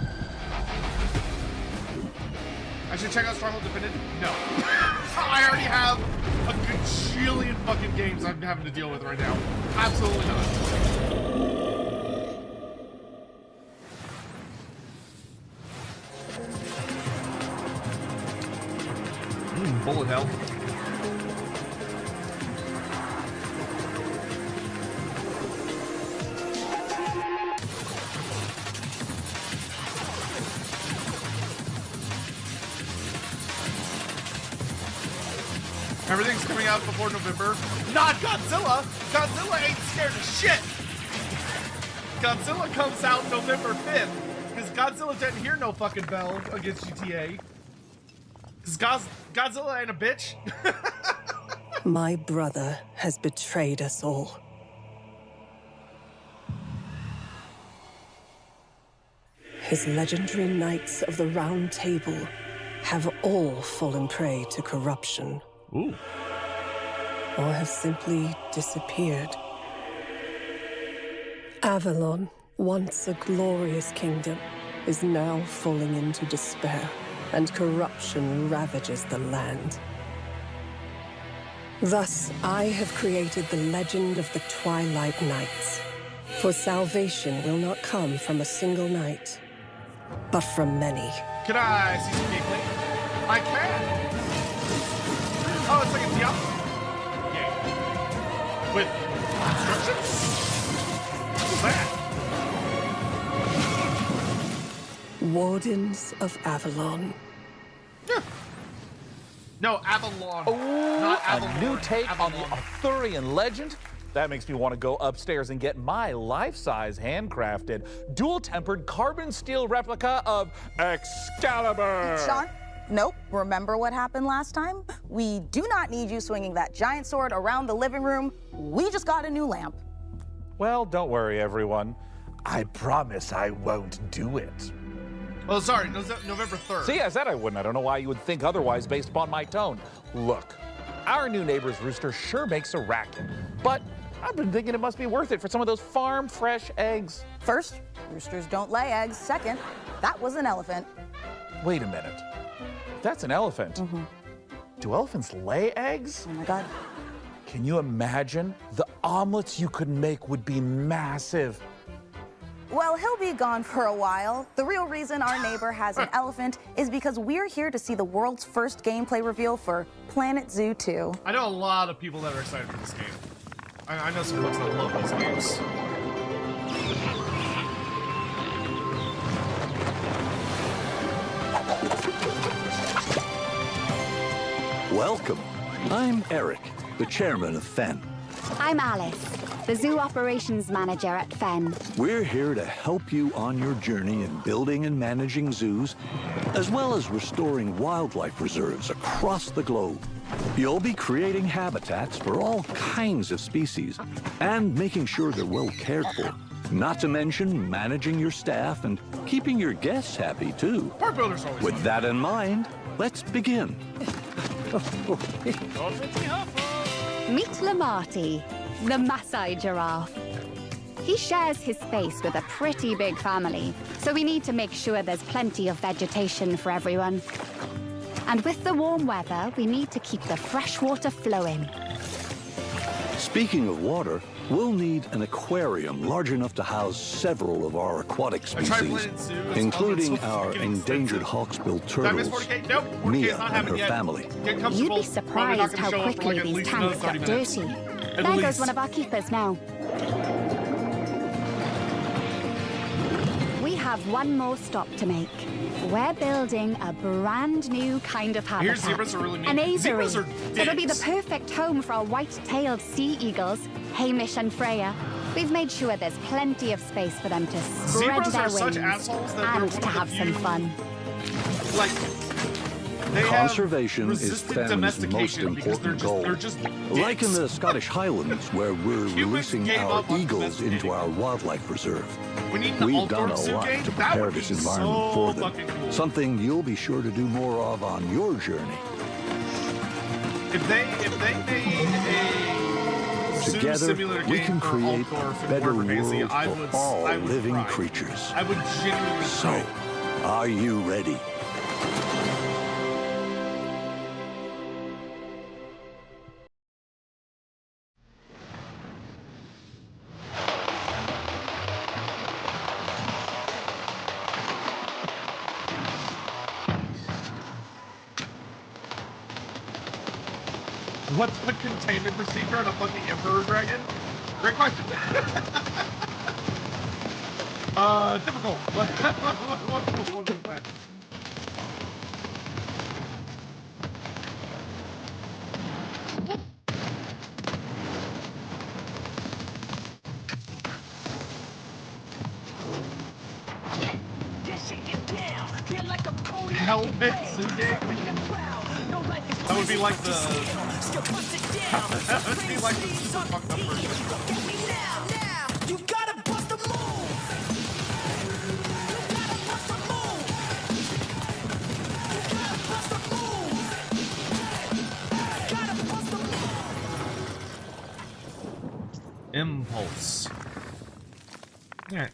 I should check out Stronghold Definitive? No. I already have a gajillion fucking games I'm having to deal with right now. Absolutely not. Bullet hell. Everything's coming out before November. Not Godzilla! Godzilla ain't scared of shit! Godzilla comes out November 5th, because Godzilla didn't hear no fucking bell against GTA. Because Godzilla ain't a bitch. My brother has betrayed us all. His legendary Knights of the Round Table have all fallen prey to corruption. Ooh. Or have simply disappeared. Avalon, once a glorious kingdom, is now falling into despair, and corruption ravages the land. Thus, I have created the legend of the Twilight Knights. For salvation will not come from a single knight, but from many. Can I see some gameplay? I can! Oh, it's like a Diablo game. With instructions? What's that? Wardens of Avalon. Yeah. No, Avalon. Oh, not Avalon. A new take Avalon. on the Arthurian legend? That makes me want to go upstairs and get my life-size handcrafted, dual-tempered carbon steel replica of Excalibur. Sean? Nope. Remember what happened last time? We do not need you swinging that giant sword around the living room. We just got a new lamp. Well, don't worry, everyone. I promise I won't do it. Oh, sorry, November 3rd. See, I said I wouldn't. I don't know why you would think otherwise based upon my tone. Look, our new neighbor's rooster sure makes a racket, but I've been thinking it must be worth it for some of those farm-fresh eggs. First, roosters don't lay eggs. Second, that was an elephant. Wait a minute. That's an elephant. Do elephants lay eggs? Oh my God. Can you imagine? The omelets you could make would be massive. Well, he'll be gone for a while. The real reason our neighbor has an elephant is because we're here to see the world's first gameplay reveal for Planet Zoo 2. I know a lot of people that are excited for this game. I know some folks that love these games. Welcome. I'm Eric, the chairman of Fen. I'm Alice, the Zoo Operations Manager at Fen. We're here to help you on your journey in building and managing zoos, as well as restoring wildlife reserves across the globe. You'll be creating habitats for all kinds of species and making sure they're well cared for. Not to mention managing your staff and keeping your guests happy, too. Park builders always With that in mind, let's begin. Meet Lamarty, the Maasai giraffe. He shares his space with a pretty big family, so we need to make sure there's plenty of vegetation for everyone. And with the warm weather, we need to keep the fresh water flowing. Speaking of water, we'll need an aquarium large enough to house several of our aquatic species, including our endangered hawksbill turtles, Mia and her family. You'd be surprised how quickly these tanks got dirty. There goes one of our keepers now. We have one more stop to make. We're building a brand new kind of habitat. Zebras are really mean. An aviary. Zebras are It'll be the perfect home for our white-tailed sea eagles, Hamish and Freya. We've made sure there's plenty of space for them to spread Zebras their are such wings assholes that and they're to have some fun. Like, they Conservation have is resisted Fen's most domestication because important goal. they're just Like in the Scottish Highlands, where we're releasing gave our up on eagles into our wildlife reserve. We need an We've done a Altdorf zoo lot game? to That prepare would be this environment so for them. fucking cool. Something you'll be sure to do more of on your journey. If they made a zoo Together, simulator we game can for create Altdorf a and better Warhammer Fantasy, world for all I would living cry. creatures. I would genuinely So, cry. are you ready? What's the containment procedure on a fucking Emperor Dragon? Great question. Difficult. What is that? Helmet Suge? That would be like the... that would be like the super fucked up version. You gotta bust a move. Impulse. Yeah.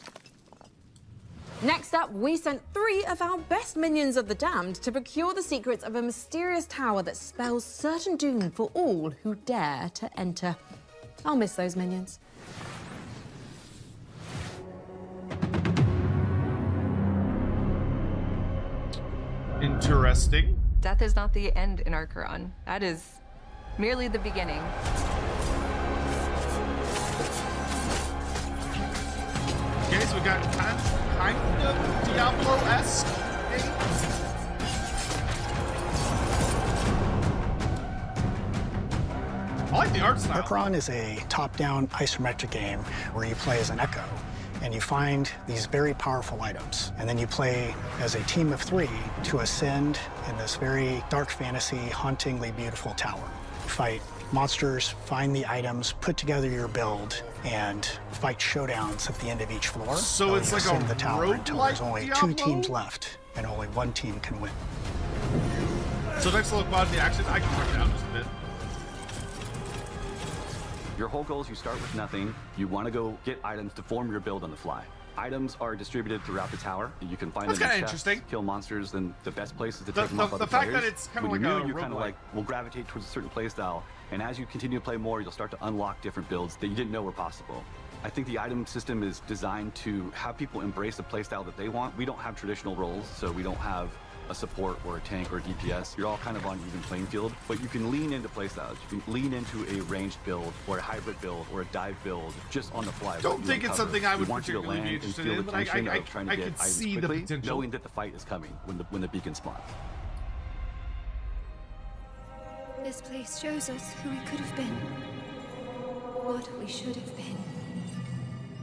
Next up, we sent 3 of our best minions of the damned to procure the secrets of a mysterious tower that spells certain doom for all who dare to enter. I'll miss those minions. Interesting. Death is not the end in our Quran. That is merely the beginning. Okay, so we got kind of Diablo-esque I like the art style. Necron is a top-down isometric game where you play as an Echo, and you find these very powerful items. And then you play as a team of 3 to ascend in this very dark fantasy, hauntingly beautiful tower. Fight monsters, find the items, put together your build, and fight showdowns at the end of each floor. So it's like ascend a the tower until there's only roguelike 2 Diablo? teams left, and only 1 team can win. So next to look about the action, I can work it out just a bit. Your whole goal is you start with nothing. You want to go get items to form your build on the fly. Items are distributed throughout the tower. You can find That's them in kinda chests, interesting. kill monsters, then the best place is to take them off other the fact players. that it's kinda when like you're a new, you're kind of roguelike. like, will gravitate towards a certain play style, and as you continue to play more, you'll start to unlock different builds that you didn't know were possible. I think the item system is designed to have people embrace the playstyle that they want. We don't have traditional roles, so we don't have a support or a tank or a DPS. You're all kind of on even playing field, but you can lean into playstyles. You can lean into a ranged build or a hybrid build or a dive build just on the fly. Don't think it's something I would want you to particularly land be and interested feel in, the but I tension of trying to get could items see the quickly, potential. knowing that the fight is coming when the beacon spawns. This place shows us who we could have been. What we should have been.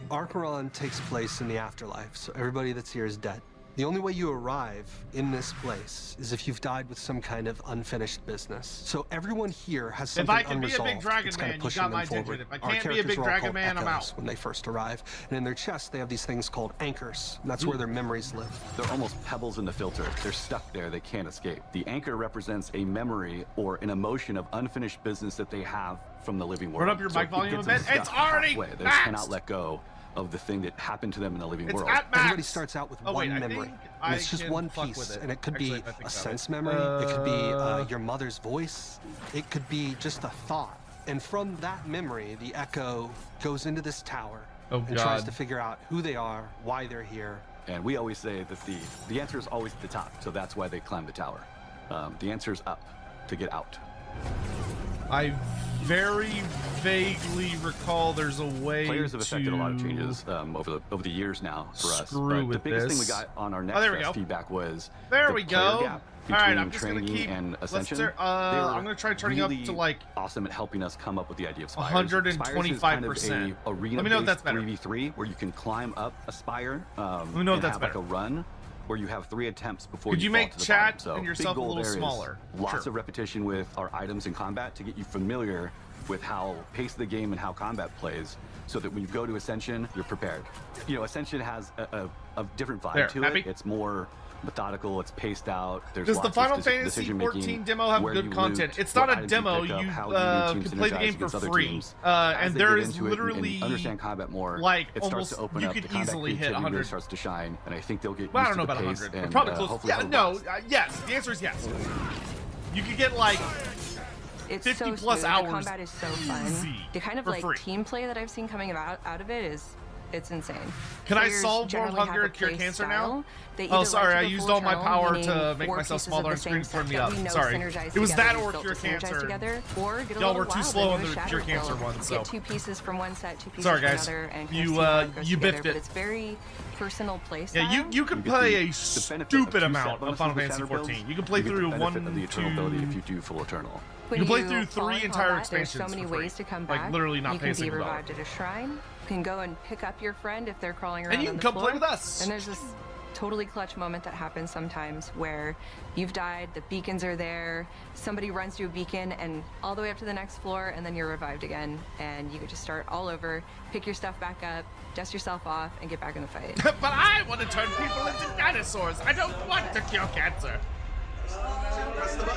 Archeron takes place in the afterlife, so everybody that's here is dead. The only way you arrive in this place is if you've died with some kind of unfinished business. So everyone here has something If I can be a unresolved. big dragon that's kind man, of you pushing got them my attention. forward. If I Our can't be a characters big are all dragon called man, I'm echoes out. when they first arrive, and in their chests they have these things called anchors. And that's where their memories live. They're almost pebbles in the filter. They're stuck there. They can't escape. The anchor represents a memory or an emotion of unfinished business that they have from the living world. Run up your mic it volume gets a bit. them It's stuck already halfway. They maxed. cannot let go of the thing that happened to them in the living world. Everybody starts out with Oh, one wait, I memory. think And I it's just can one fuck piece, with it. and it could Actually, be if I think a about sense it. memory. It could be your mother's voice. It could be just a thought. And from that memory, the echo goes into this tower Oh, and tries God. to figure out who they are, why they're here. And we always say that the answer is always at the top, so that's why they climb the tower. The answer is up to get out. I very vaguely recall there's a way Players have affected to a lot of changes over the years now for us. screw But with the biggest thing we this. got on our Oh, next there we go. feedback was There the we player go. gap All right, between I'm just gonna training keep. and Let's ascension. start, I'm gonna try turning up really to like awesome at helping us come up with the idea of spires. 125%. Spires is kind of a Let me know if that's better. 3v3 where you can climb up a spire Let me know if and that's have better. like a run where you have 3 attempts before Could you fall make to the chat bottom. So and big yourself a goal little there is smaller? Lots Sure. of repetition with our items in combat to get you familiar with how pace of the game and how combat plays, so that when you go to Ascension, you're prepared. You know, Ascension has a different vibe There, to happy? it. It's more methodical. It's paced out. There's Does the lots Final of Fantasy decision-making, 14 demo have where good you content? loot, It's not what a items demo. pick up, You how your team can play the synergize game for against other free, teams. and As they there get is into it literally and understand combat more. like it starts almost to open you up. could the combat easily hit creativity 100. really starts to shine, and I think they'll get Well, I used don't know to the about pace 100, but and probably close. hopefully Yeah, have a no, blast. yes. The answer is yes. You could get like It's 50 so plus smooth. hours. The combat is so fun. easy The kind of for like free. team play that I've seen coming out of it is it's insane. Can I Players solve world generally hunger have a and cure play cancer style. now? They Oh, either sorry, run I to the used full all my tunnel, power meaning to make 4 myself pieces of smaller the on screen same for me set up. that we know Sorry. synergize It was together that and or built cure to synergize cancer. together, or get a Y'all little were too wild slow and on do a the shatter cure cancer build. one, so. Get 2 pieces from one set, 2 pieces Sorry, from guys. another, and You, kind of see how it goes you together. biffed But it. it's very personal play style. Yeah, you can play a stupid amount of Final Fantasy Shatter builds. 14. You can play get the through benefit 1, of the eternal 2. ability if you do full eternal. When You can play you through fall 3 in entire combat, expansions There's so many for free. ways to come Like, back. literally not you pay can a be single dollar. revived at a shrine. You can go and pick up your friend if they're crawling around And you on can the come play floor. with us. And there's this totally clutch moment that happens sometimes where you've died, the beacons are there, somebody runs through a beacon and all the way up to the next floor, and then you're revived again, and you get to start all over, pick your stuff back up, dust yourself off, and get back in the fight. But I want to turn people into dinosaurs. I don't want to cure cancer.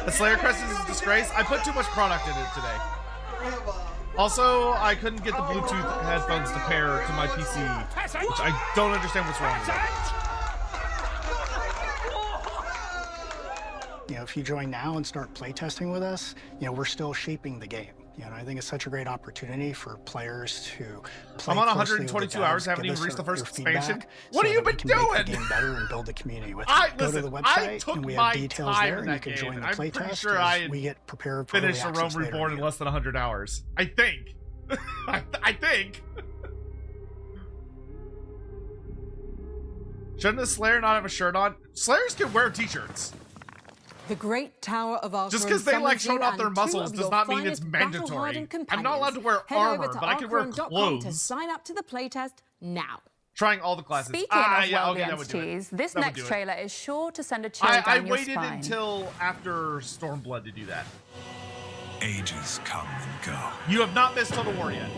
The Slayer Crest is a disgrace. I put too much product in it today. Also, I couldn't get the Bluetooth headphones to pair to my PC, which I don't understand what's wrong with that. You know, if you join now and start playtesting with us, you know, we're still shaping the game. You know, I think it's such a great opportunity for players to play I'm on closely with the 122 hours, devs, haven't give even us reached the first your expansion. feedback What so have you that we been can make the doing? game better and build a community with I it. Go to listen, the I website took and we my have details time there, in and you that can game, join the and I'm pretty playtest sure I as we get prepared for Finish early a Rome access later Reborn in in the less than 100 hours. I think. I think. Shouldn't a Slayer not have a shirt on? Slayers can wear t-shirts. The great tower of Archeron Just because they like summons you showing off their and two muscles of does your not mean it's finest mandatory. battle-hardened I'm not allowed to wear Head armor, over to but I can wear Archeron.com to clothes. sign up to the playtest now. Trying all the classes. Speaking ah, of yeah, wealthy okay, that would do it. entities, this That would next do it. trailer is sure to send a chill I down your waited spine. until after Stormblood to do that. Ages come and go. You have not missed Total War yet.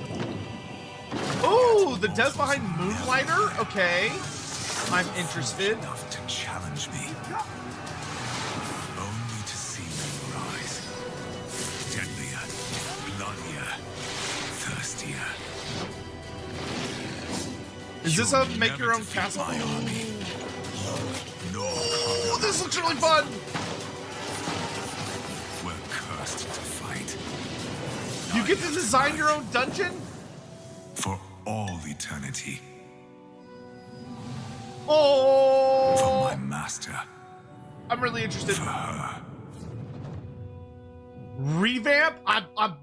Ooh, the devs behind Moonlighter? Okay. I'm interested. Enough to challenge me. Only to see me rise. Deadlier, bloodier, thirstier. Is this a make your own castle? Oh, this looks really fun. We're cursed to fight. You get to design your own dungeon? For all eternity. Oh! For my master. I'm really interested. For her. Revamp?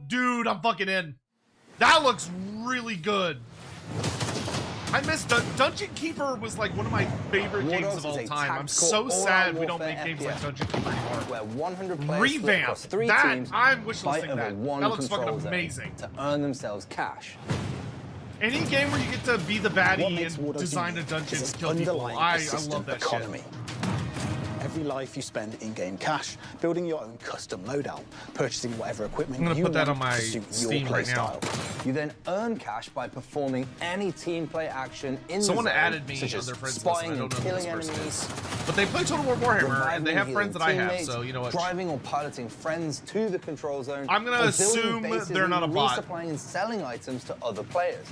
Dude, I'm fucking in. That looks really good. I missed Dungeon Keeper was like one of my favorite games of all time. I'm so sad we don't make games like Dungeon Keeper anymore. Where 100 players Revamp. three That teams I'm wishlisting fight over that. one That looks fucking control zone amazing. to earn themselves cash. Any game where you get to be the baddie makes and Wardogs design a unique dungeon is and its kill people. underlying I persistent love that economy. shit. Every life you spend in-game cash, building your own custom loadout, purchasing whatever equipment I'm gonna you put that want on my to suit Steam your right now. playstyle. You then earn cash by performing any team play action in Someone the zone, added me such on as their friends list, and I spying don't and know who killing this person enemies, is. But they play Total War Warhammer, and they have friends that I have, teammates, so you know what? Driving or piloting friends to the control zone. I'm gonna or building assume bases they're not a and bot. resupplying and selling items to other players.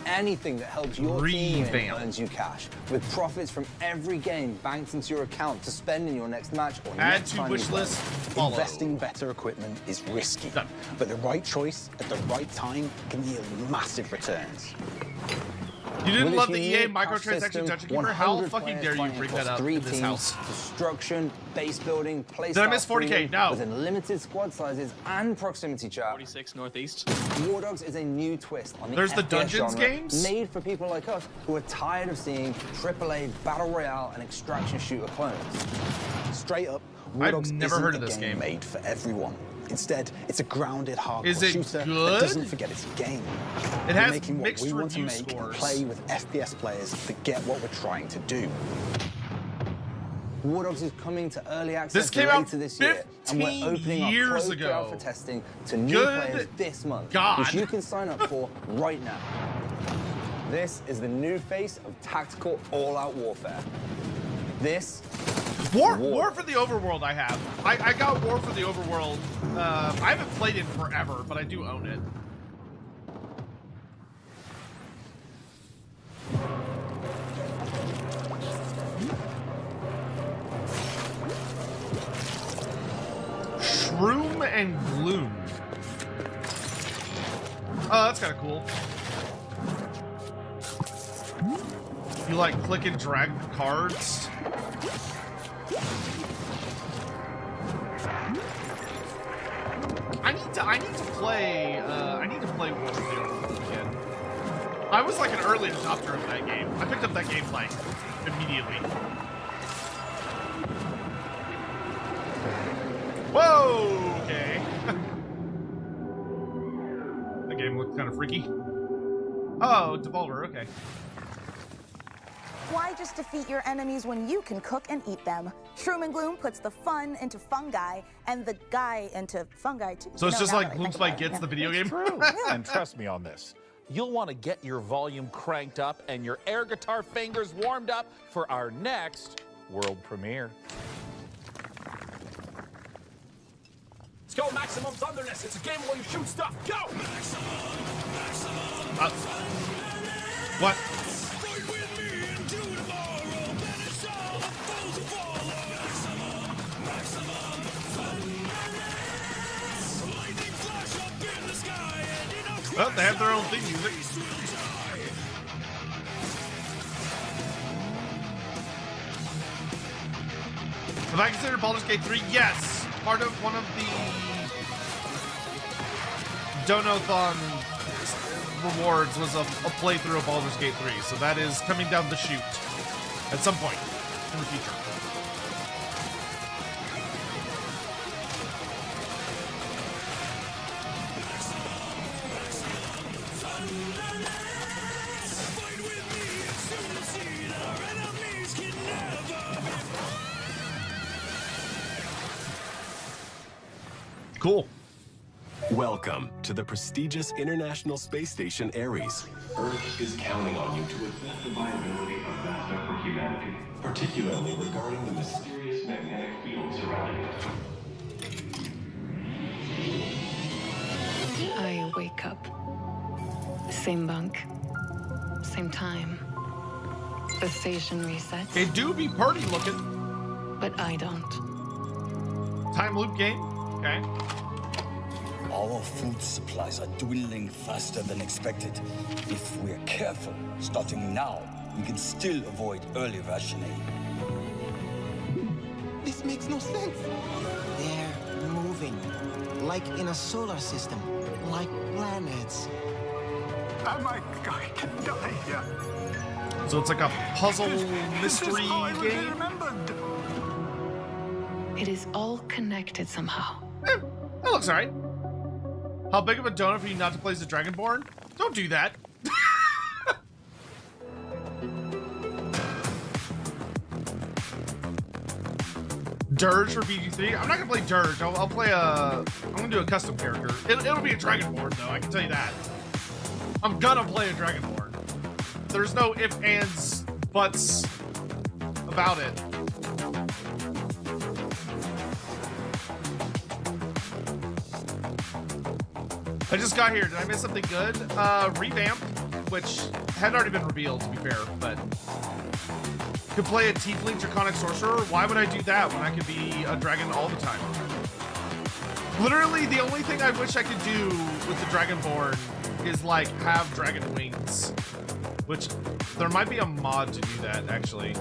Anything that helps your team win Revamp. earns you cash, with profits from every game banked into your account to spend in your next match or Add next to time wish you play. list. Follow. Investing better equipment is risky, but the right choice at the right time can yield massive returns. You didn't With love its the EA unique cash microtransaction system, Dungeon Keeper? How 100 fucking players dare you fighting bring that across up 3 in this teams, house? Destruction, base building, playstyle. Did I miss 40K? freedom No. With unlimited squad sizes and proximity chat. 46 Northeast. War Dogs is a new twist on the There's the FPS Dungeons genre, games? made for people like us who are tired of seeing AAA battle royale and extraction shooter clones. Straight up, War I've Dogs never isn't heard of a this game. made for everyone. Instead, it's a grounded hardcore Is it shooter good? that doesn't forget its game. It We're has making what mixed we want to review make and scores. play with FPS players that get what we're trying to do. War Dogs is coming to early access This came out later this year, and we're 15 opening our years closed ago. alpha testing to new Good players this month, God. which you can sign up for right now. This is the new face of tactical all-out warfare. This War for the Overworld I have. I got War for the Overworld. I haven't played it forever, but I do own it. Shroom and Gloom. Oh, that's kind of cool. You like click and drag cards. I need to play War for the Overworld again. I was like an early adopter of that game. I picked up that game like immediately. Whoa, okay. That game looked kind of freaky. Oh, Devolver, okay. Why just defeat your enemies when you can cook and eat them? Shroom and Gloom puts the fun into fungi and the guy into fungi too. So it's No, just now like that I Gloom think Spike about it, gets yeah. the video game? True. And trust me on this. You'll want to get your volume cranked up and your air guitar fingers warmed up for our next world premiere. Let's go Maximum Thunderness. It's a game where you shoot stuff. Go! What? Well, they have their own theme music. Have I considered Baldur's Gate 3? Yes! Part of one of the Donathon rewards was a playthrough of Baldur's Gate 3, so that is coming down the chute at some point in the future. Cool. Welcome to the prestigious International Space Station Ares. Earth is counting on you to assess the viability of Vesta for humanity, particularly regarding the mysterious magnetic field surrounding it. I wake up. Same bunk. Same time. The station resets. It do be pretty looking. But I don't. Time loop game? Okay. Our food supplies are dwindling faster than expected. If we're careful, starting now, we can still avoid early rationing. This makes no sense. They're moving, like in a solar system, like planets. Oh my God, I can die here. So it's like a puzzle mystery game? It is all connected somehow. That looks alright. How big of a donut for you not to play as the Dragonborn? Don't do that. Dirge for BG3? I'm not gonna play Dirge. I'll play I'm gonna do a custom character. It'll be a Dragonborn though, I can tell you that. I'm gonna play a Dragonborn. There's no ifs, ands, buts about it. I just got here. Did I miss something good? Revamp, which had already been revealed, to be fair, but could play a Tiefling Draconic Sorcerer. Why would I do that when I could be a dragon all the time? Literally, the only thing I wish I could do with the Dragonborn is, like, have dragon wings, which there might be a mod to do that, actually.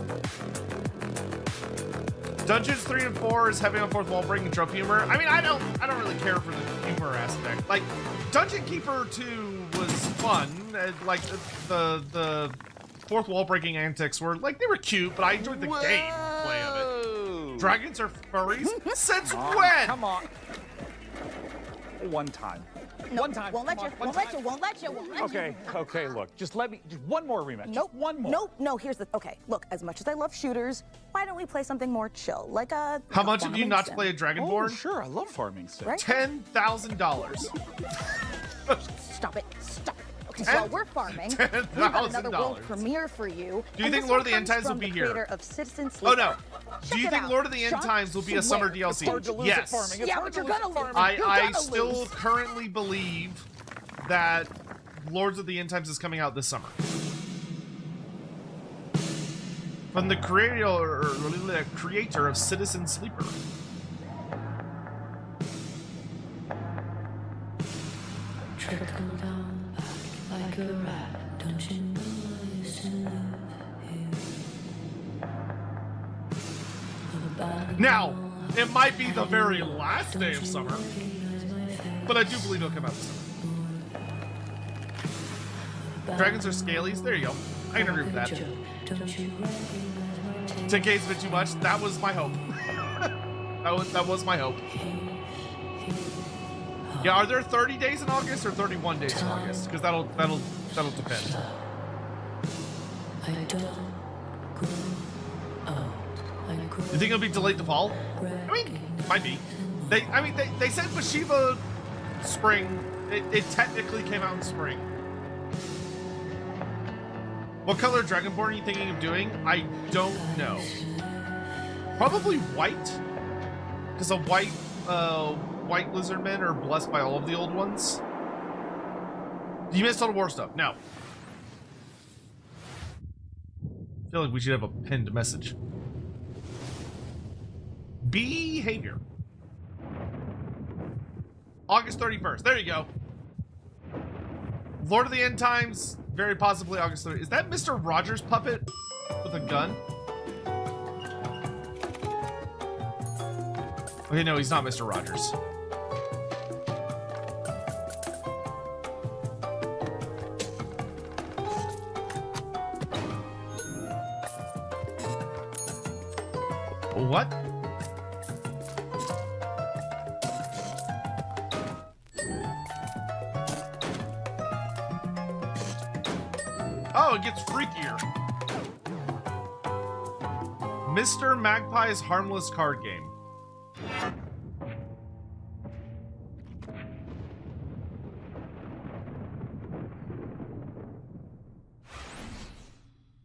Dungeons 3 and 4 is heavy on fourth wall breaking trope humor. I mean, I don't really care for the humor aspect. Like, Dungeon Keeper 2 was fun. Like the fourth wall breaking antics were like they were cute, but I enjoyed the gameplay of it. Dragons are furries? Since when? Come on. One time. No, one time. Won't let you. Won't let you. Won't let you. Okay, look. Just one more rematch. Nope. One more. Nope. No, here's the. Okay, look. As much as I love shooters, why don't we play something more chill, like a? How much have you not to play a Dragonborn? Oh, sure. I love farming sim. Right? $10,000. Stop it. Stop it. Okay, so while we're farming, we've got another world premiere for you. Do you think Lord of the End Times will be here? Of Citizen Oh no. Check Do you it think out. Lord of the End Sean, Times will be a summer swear. DLC? Yes. Yeah, but you're gonna lose. I still currently believe that Lords of the End Times is coming out this summer. From the creator of Citizen Sleeper. Trickle down like a rat, don't you know I used to live here? Now, it might be the very last day of summer, but I do believe it'll come out this summer. Dragons are scalies? There you go. I can agree with that. 10K is a bit too much. That was my hope. that was my hope. Yeah, are there 30 days in August or 31 days in August? Because that'll depend. You think it'll be delayed to fall? I mean, might be. They said Mashiva spring. It technically came out in spring. What color Dragonborn are you thinking of doing? I don't know. Probably white, because a white lizardmen are blessed by all of the old ones. You missed Total War stuff. No. I feel like we should have a pinned message. Behavior. August 31st. There you go. Lord of the End Times, very possibly August 30th. Is that Mr. Rogers' puppet with a gun? Okay, no, he's not Mr. Rogers. What? Oh, it gets freakier. Mr. Magpie's Harmless Card Game.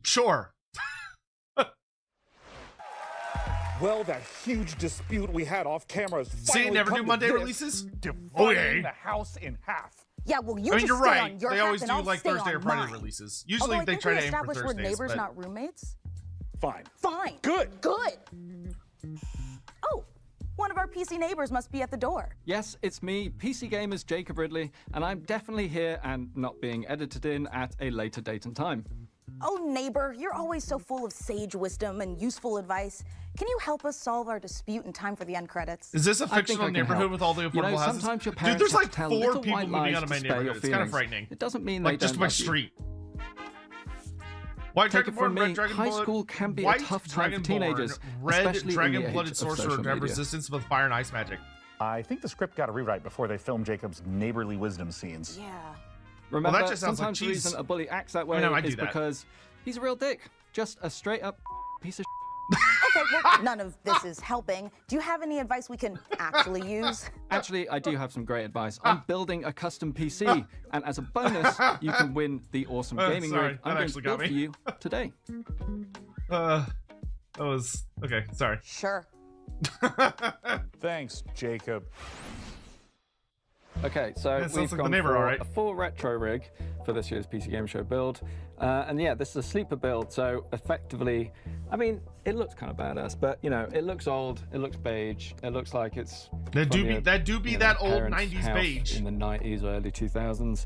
Sure. Well, that huge dispute we had off camera is finally See, never do come to Monday this, releases? dividing Okay. the house in half. Yeah, well, you I mean, just you're stay right. on your They half always and do I'll like stay Thursday or on Friday mine. releases. Although Usually I they think try we to aim for established Thursdays. we're neighbors, but... not roommates. Fine. Fine. Good. Good. Oh, one of our PC neighbors must be at the door. Yes, it's me, PC Gamer's Jacob Ridley, and I'm definitely here and not being edited in at a later date and time. Oh, neighbor, you're always so full of sage wisdom and useful advice. Can you help us solve our dispute in time for the end credits? Is this a I think fictional I can neighborhood help. with all the affordable You know, houses? sometimes your Dude, parents there's have like to tell 4 little people white moving lies out of to my spare your neighborhood. It's kind of feelings. frightening. It doesn't mean Like they just don't my love you. street. White Take it Dragonborn, from Red me, Dragonborn, high school can be a White tough time for Dragonborn, teenagers, Red especially in the Dragon-blooded age of sorcerer social who have media. resistance with fire and ice magic. I think the script got a rewrite before they filmed Jacob's neighborly wisdom scenes. Yeah. Remember, that just sounds like, sometimes the geez. reason a bully acts that I way mean, I might do is that. because he's a real dick. Just a straight-up piece of Okay, well, none of this is helping. Do you have any advice we can actually use? Actually, I do have some great advice. I'm building a custom PC, and as a bonus, you can win the awesome gaming sorry, rig that I'm going to actually got build for me. you today. That was... Okay, sorry. Sure. Thanks, Jacob. Okay, so Yeah, it sounds we've like the gone neighbor, for all right. a full retro rig for this year's PC Game Show build. And yeah, this is a sleeper build, so effectively, I mean, it looks kind of badass, but you know, it looks old, it looks beige, it looks like it's That do from be your, that you know, that old parents' 90s house beige. in the 90s, early 2000s.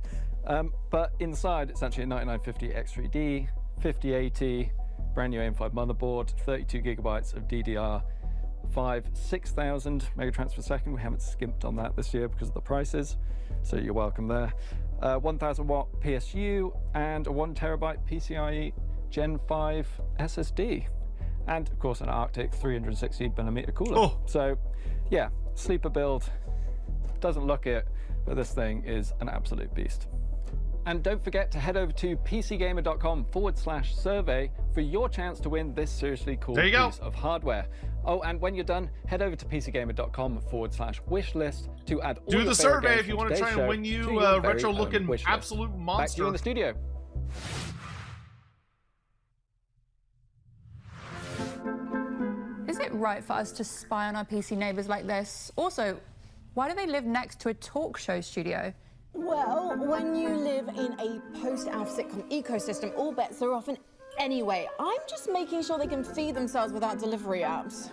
But inside, it's actually a 9950 X3D, 5080, brand new AM5 motherboard, 32 gigabytes of DDR5, 6,000 megatransfers per second. We haven't skimped on that this year because of the prices, so you're welcome there. 1000 watt PSU and a 1 terabyte PCIe Gen 5 SSD, and of course an Arctic 360mm cooler. Oh. So yeah, sleeper build. Doesn't look it, but this thing is an absolute beast. And don't forget to head over to pcgamer.com/survey for your chance to win this seriously cool There you go. piece of hardware. Oh, and when you're done, head over to pcgamer.com/wishlist to add all Do your the favorite survey games if you from want to today's try and show win to you your a very retro-looking own wish list. absolute Back to monster. you in the studio. Is it right for us to spy on our PC neighbors like this? Also, why do they live next to a talk show studio? Well, when you live in a post-Alf sitcom ecosystem, all bets are off. And anyway, I'm just making sure they can feed themselves without delivery apps.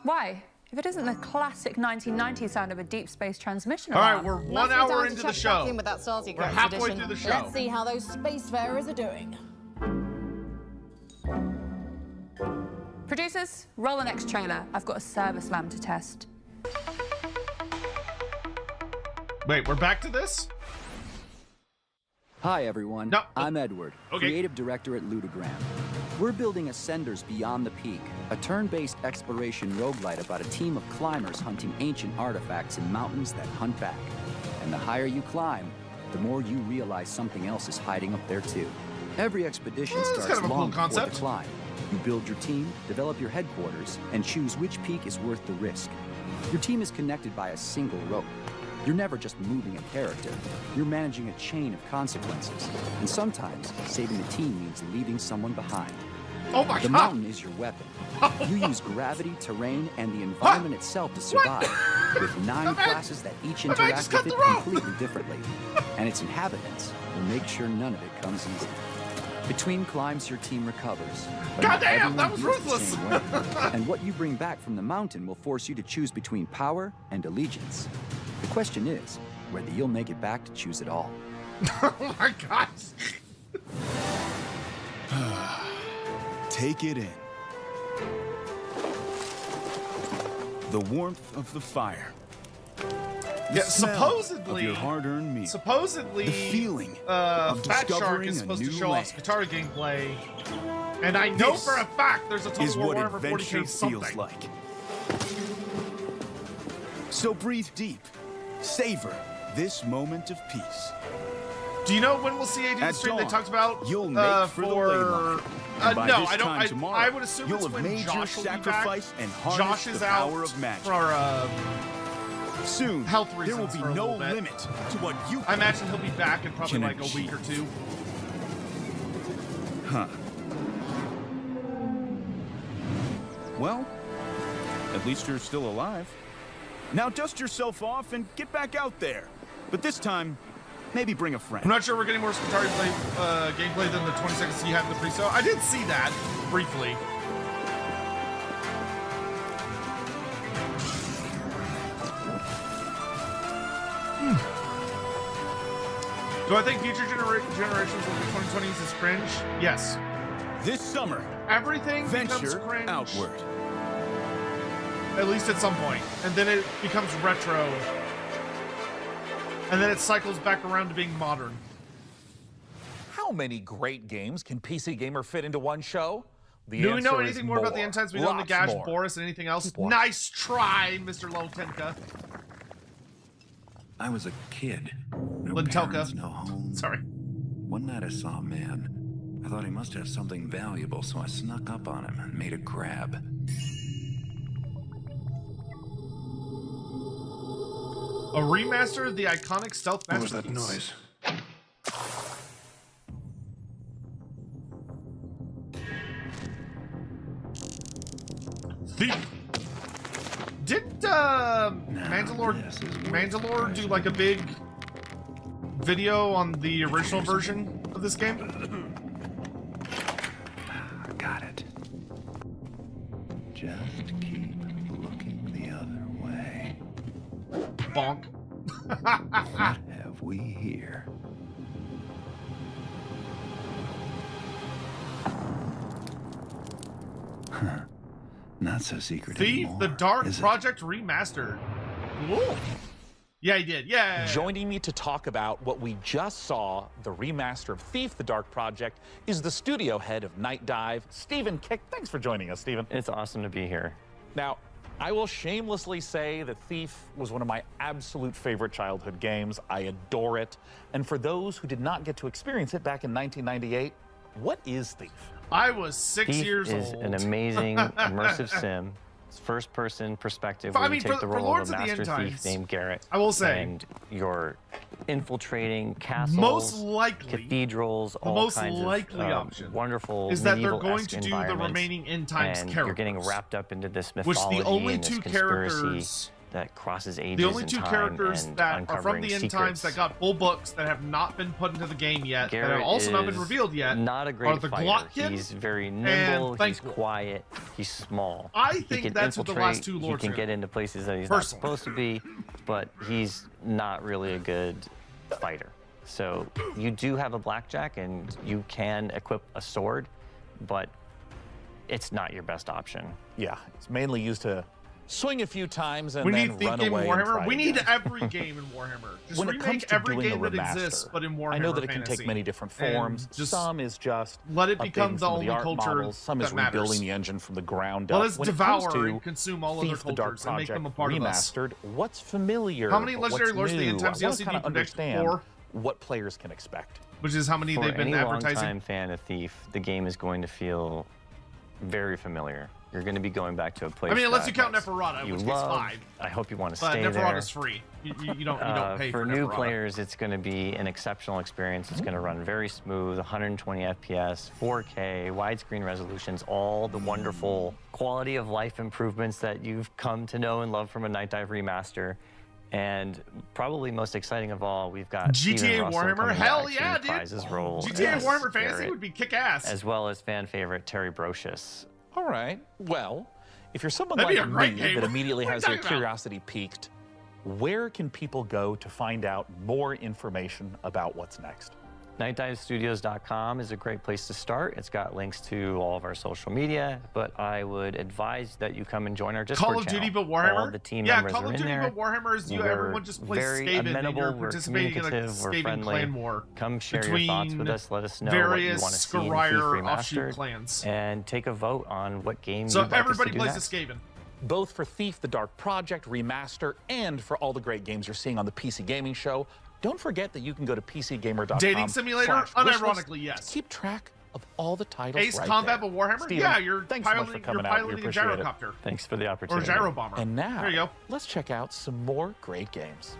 Why? If it isn't the classic 1990s sound of a deep space transmission All right, alarm. we're 1 Must be hour time to into the check show. back in with that Stasi We're Crowds halfway edition. through the show. Let's see how those spacefarers are doing. Producers, roll the next trailer. I've got a service lamp to test. Wait, we're back to this? Hi, everyone. No. I'm Edward, Okay. creative director at Ludogram. We're building Ascenders Beyond the Peak, a turn-based exploration roguelite about a team of climbers hunting ancient artifacts in mountains that hunt back. And the higher you climb, the more you realize something else is hiding up there too. Every expedition That's starts kind of a cool long before concept. the climb. You build your team, develop your headquarters, and choose which peak is worth the risk. Your team is connected by a single rope. You're never just moving a character. You're managing a chain of consequences. And sometimes, saving the team means leaving someone behind. Oh my The God. mountain is your weapon. You use gravity, terrain, and the environment itself to survive, with 9 classes that each I just interact cut with it the rope. completely differently. And its inhabitants will make sure none of it comes easy. Between climbs, your team recovers. but not Goddamn, that everyone was feels the ruthless. same way. And what you bring back from the mountain will force you to choose between power and allegiance. The question is whether you'll make it back to choose it all. Oh my gosh. Take it in. The warmth of the fire. The Yeah, smell supposedly, of your hard-earned meat. supposedly, The feeling Fat of Shark discovering is a supposed to new show land. off guitar gameplay, and I know This for a fact there's a is Total War what Warhammer 40K adventure something. feels like. So breathe deep. Savor this moment of peace. Do you know when we'll see AD At stream they dawn, talked about? you'll make for the ley line. And by no, this I don't. time tomorrow, I would assume you'll it's have when made your Josh will be back. sacrifice and harnessed Josh is the out power of magic. for Soon, health there will reasons be for a no little bit. limit to what you I imagine he'll be back in probably can like a achieve. week or two. Huh. Well, at least you're still alive. Now dust yourself off and get back out there. But this time, maybe bring a friend. I'm not sure we're getting more Skitari gameplay than the 20 seconds you had in the pre-show. I did see that briefly. Do I think future generations will be 2020s is cringe? Yes. This summer, everything becomes venture cringe. outward. At least at some point. And then it becomes retro. And then it cycles back around to being modern. How many great games can PC Gamer fit into one show? The Do we know answer anything is more about the end times we know in the Lots Gash, more. Boris, and anything else? Keep watching. Nice try, Mr. Lotenka. I was a kid. No Lentelka. parents, no home. Sorry. One night I saw a man. I thought he must have something valuable, so I snuck up on him and made a grab. A remaster of the iconic stealth What was masterpiece. that noise? Thief. Didn't Mandalore do like a big video on the original version of this game? Got it. Just keep looking the other way. Bonk. What have we here? Huh. Not so secret Thief, anymore, the Dark is it? Project Remastered. Cool. Yeah, he did. Yeah. Joining me to talk about what we just saw, the remaster of Thief, the Dark Project, is the studio head of Night Dive, Stephen Kick. Thanks for joining us, Stephen. It's awesome to be here. Now, I will shamelessly say that Thief was one of my absolute favorite childhood games. I adore it. And for those who did not get to experience it back in 1998, what is Thief? I was 6 Thief years is old. an amazing immersive sim. It's first-person perspective I where mean, you take for the role Lords of a of the master End thief Times, named Garrett. I will say, and you're infiltrating castles, most likely, cathedrals, the all most kinds likely of option wonderful is that they're medieval-esque going to do the environments, remaining End Times and characters. You're getting wrapped up into this Which mythology the only and this two conspiracy characters that crosses ages The only and two time characters and that are from uncovering the End secrets. Times that got full books that have not been put into the game yet, that have Garrett also not been is revealed yet, Not a are great the fighter. Glotkin He's very and nimble. He's Thankful. quiet. He's small. I He think can that's what the last infiltrate, two Lords He can are. get into places that he's Personally. not supposed to be, but he's not really a good fighter. So you do have a blackjack, and you can equip a sword, but it's not your best option. Yeah, it's mainly used to swing a few times and We then need Thief run game in away and Warhammer. try We need again. every game in Warhammer. Just when it remake comes to every doing game a that remaster, exists, but in Warhammer I know that it can Fantasy. take many different And forms. just Some is just let it become updating the some of only the art culture models. Some is that matters. rebuilding the engine from the ground Let up. us When it devour comes to and consume all other Thief, the Dark cultures and make Project them a part of us. remastered, what's familiar? How many what's Legendary Lords of the new? End Times I wanna DLC do kinda you predict? understand 4? what players can expect. Which is how many For they've been any advertising. longtime fan of Thief, the game is going to feel very familiar. You're going to be going back to a place. I mean, unless that you count Neferata, you which is love. 5. I hope you want to But stay Neferata's there. free. You don't pay for for new Neferata. players, it's going to be an exceptional experience. It's going to run very smooth, 120 FPS, 4K, widescreen resolutions, all the wonderful quality of life improvements that you've come to know and love from a Night Dive remaster. And probably most exciting of all, we've got GTA Steven Russell Warhammer? coming Hell back yeah, to dude. reprise his role GTA as Warhammer Fantasy Garrett, would be kick-ass. as well as fan favorite Terry Brocious. All right. Well, if you're someone That'd be like a great me game. that immediately What are has you their talking about? curiosity piqued, where can people go to find out more information about what's next? NightDiveStudios.com is a great place to start. It's got links to all of our social media, but I would advise that you come and join our Discord Call of channel. Duty but Warhammer? All the team Yeah, members Call are of in Duty there. but Warhammer is everyone just plays very Skaven and amenable, you're we're participating in a communicative, we're Skaven friendly. clan war. Come share your thoughts with between us. Let us know what you various want to see in Thief Skryre offshoot Remastered, clans. and take a vote on what game So you'd like everybody us to do plays next. a Skaven. Both for Thief, the Dark Project Remaster, and for all the great games you're seeing on the PC Gaming Show, don't forget that you can go to PCGamer.com. Dating simulator? /wishlist Unironically, yes. to keep track of all the titles Ace right Combat there. but Warhammer? Steven, Yeah, you're thanks so much for piloting, coming you're out. We piloting a appreciate it. gyrocopter. Thanks for the Or a opportunity. gyro bomber. And now, there you go. let's check out some more great games.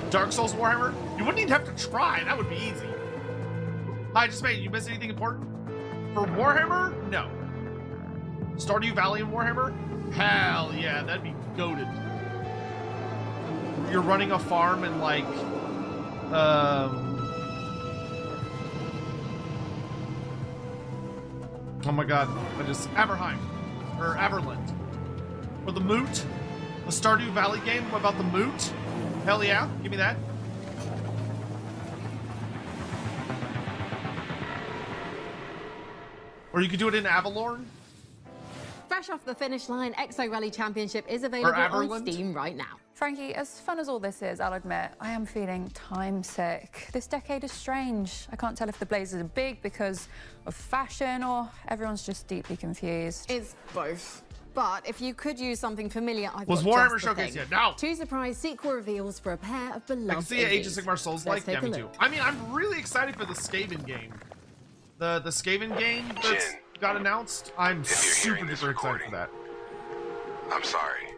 Dark Souls Warhammer? You wouldn't even have to try. That would be easy. Hi, just mate. You missed anything important? For Warhammer? No. Stardew Valley and Warhammer? Hell yeah, that'd be goated. You're running a farm and like, oh my god, Aberheim, or Aberland. Or the Moot, the Stardew Valley game about the Moot. Hell yeah, give me that. Or you could do it in Avalorn. Fresh off the finish line, Exo Rally Championship is available on Steam right now. Frankie, as fun as all this is, I'll admit, I am feeling time sick. This decade is strange. I can't tell if the blazers are big because of fashion or everyone's just deeply confused. It's both. But if you could use something familiar, I've Was got Warhammer just the Showcase thing. yet? No. 2 surprise sequel reveals for a pair of beloved I can see Age of Sigmar Souls like. Yeah, me too. I mean, I'm really excited for the Skaven game. The Skaven game that's got announced. I'm super duper excited for that. I'm sorry.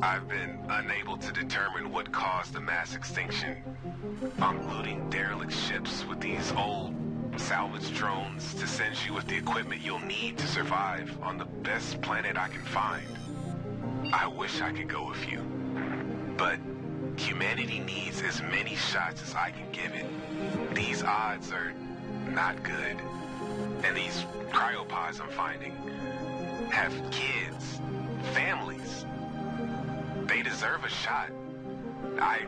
I've been unable to determine what caused the mass extinction. I'm looting derelict ships with these old salvage drones to send you with the equipment you'll need to survive on the best planet I can find. I wish I could go with you, but humanity needs as many shots as I can give it. These odds are not good, and these cryopods I'm finding have kids, families. They deserve a shot. I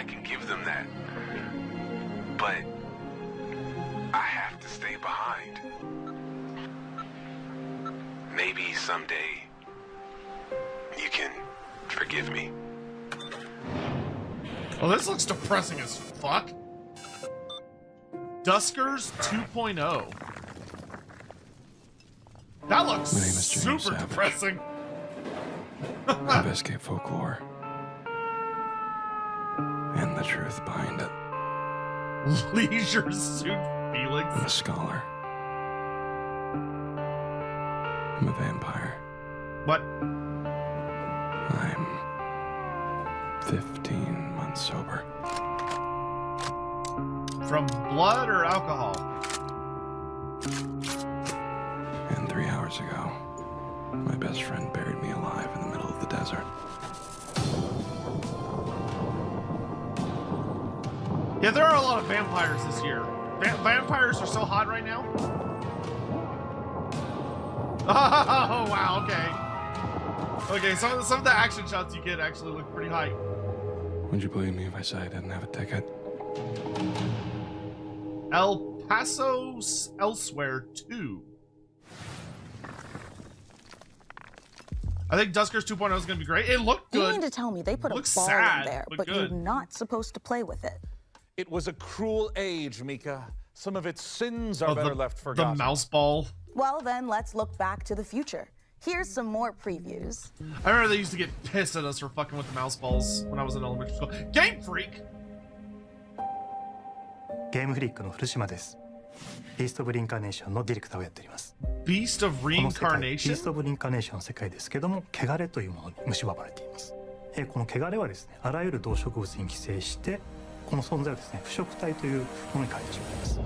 can give them that. But I have to stay behind. Maybe someday you can forgive me. Oh, this looks depressing as fuck. Duskers 2.0. That looks super depressing. Investigate folklore and the truth behind it. Leisure Suit Felix. I'm a scholar. I'm a vampire. What? I'm 15 months sober. From blood or alcohol? And 3 hours ago, my best friend buried me alive in the middle of the desert. Yeah, there are a lot of vampires this year. Vampires are so hot right now. Oh, wow, okay. Okay, some of the action shots you get actually look pretty high. Would you believe me if I said I didn't have a ticket? El Paso Elsewhere 2. I think Duskers 2.0 is going to be great. It looked good. You mean to tell me they put a ball sad, in there, but good. you're not supposed to play with it? It was a cruel age, Mika. Some of its sins are better left forgotten. The mouse ball. Well, then let's look back to the future. Here's some more previews. I remember they used to get pissed at us for fucking with the mouse balls when I was in elementary school. Game Freak! ゲームフリックの古島です。ビースト・オブ・リンカーネーションのディレクターをやっております。Beast of Reincarnation? ビースト・オブ・リンカーネーションの世界ですけども、汚れというものに蝕まれています。この汚れはですね、あらゆる動植物に寄生して、この存在をですね、腐食体というものに変えてしまいます。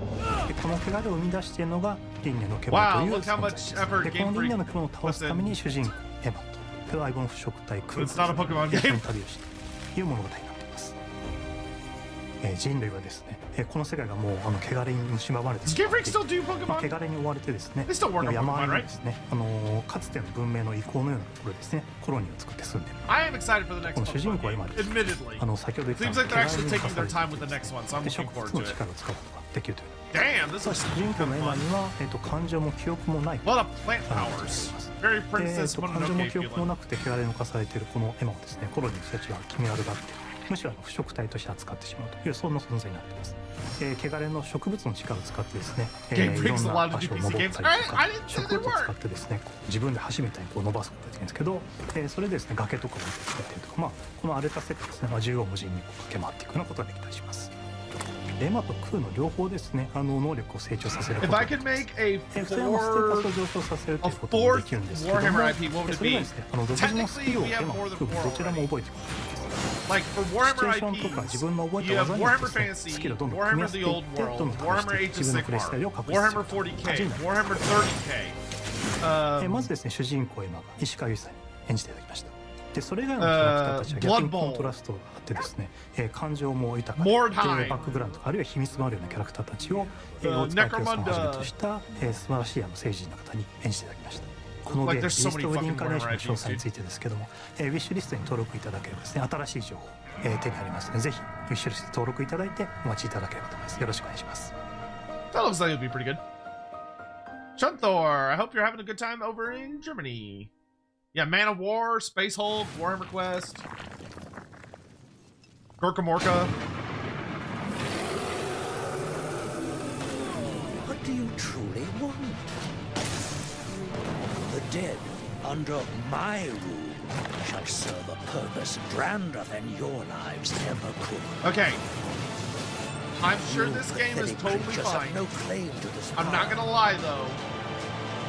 でこの汚れを生み出しているのが輪廻の獣という存在です。でこの輪廻の獣を倒すために主人公エマと相棒の腐食体クーが一緒に旅をしてという物語になっています。人類はですね、この世界がもう汚れに蝕まれてしまって、汚れに追われてですね、山あいにですね、かつての文明の遺構のようなところですね、コロニーを作って住んでいる。この主人公は今ですね、先ほど言った汚れに侵されているで植物の力を使うことができるという。主人公のエマには感情も記憶もない。感情も記憶もなくて汚れに侵されているこのエマをですね、コロニーの人たちは気味悪がって、むしろ腐食体として扱ってしまうというそんな存在になっています。汚れの植物の力を使ってですね、いろんな場所を登ったりとか、植物を使ってですね、自分で橋みたいに伸ばすことができるんですけど、それでですね、崖とかを使ったりとか、この荒れた世界ですね、縦横無尽に駆け回っていくようなことができたりします。エマとクーの両方ですね、能力を成長させることができます。それもステータスを上昇させるということもできるんですけども、それがですね、独自のスキルをエマとクーもどちらも覚えていくことができます。Like for Warhammer IPs, you have Warhammer Fantasy, Warhammer the Old World, Warhammer Age of Sigmar, Warhammer 40k, Warhammer 30k. まずですね、主人公を今石川由依さんに演じていただきました。で、それ以外のキャラクターたちは逆にコントラストがあってですね、感情も豊かで、バックグラウンドとかあるいは秘密もあるようなキャラクターたちを大塚明夫さんをはじめとした素晴らしい政治人の方に演じていただきました。このゲーム、ビースト・ウェディンカーネーションの詳細についてですけども、ウィッシュリストに登録いただければですね、新しい情報、手に入りますので、ぜひウィッシュリストに登録いただいてお待ちいただければと思います。よろしくお願いします。That looks like it'll be pretty good. Shunthor, I hope you're having a good time over in Germany. Yeah, Man of War, Space Hulk, Warhammer Quest, Gorka Morka. What do you truly want? The dead, under my rule, shall serve a purpose grander than your lives ever could. Okay. I'm sure this game is totally fine. No claim to this I'm not gonna lie though.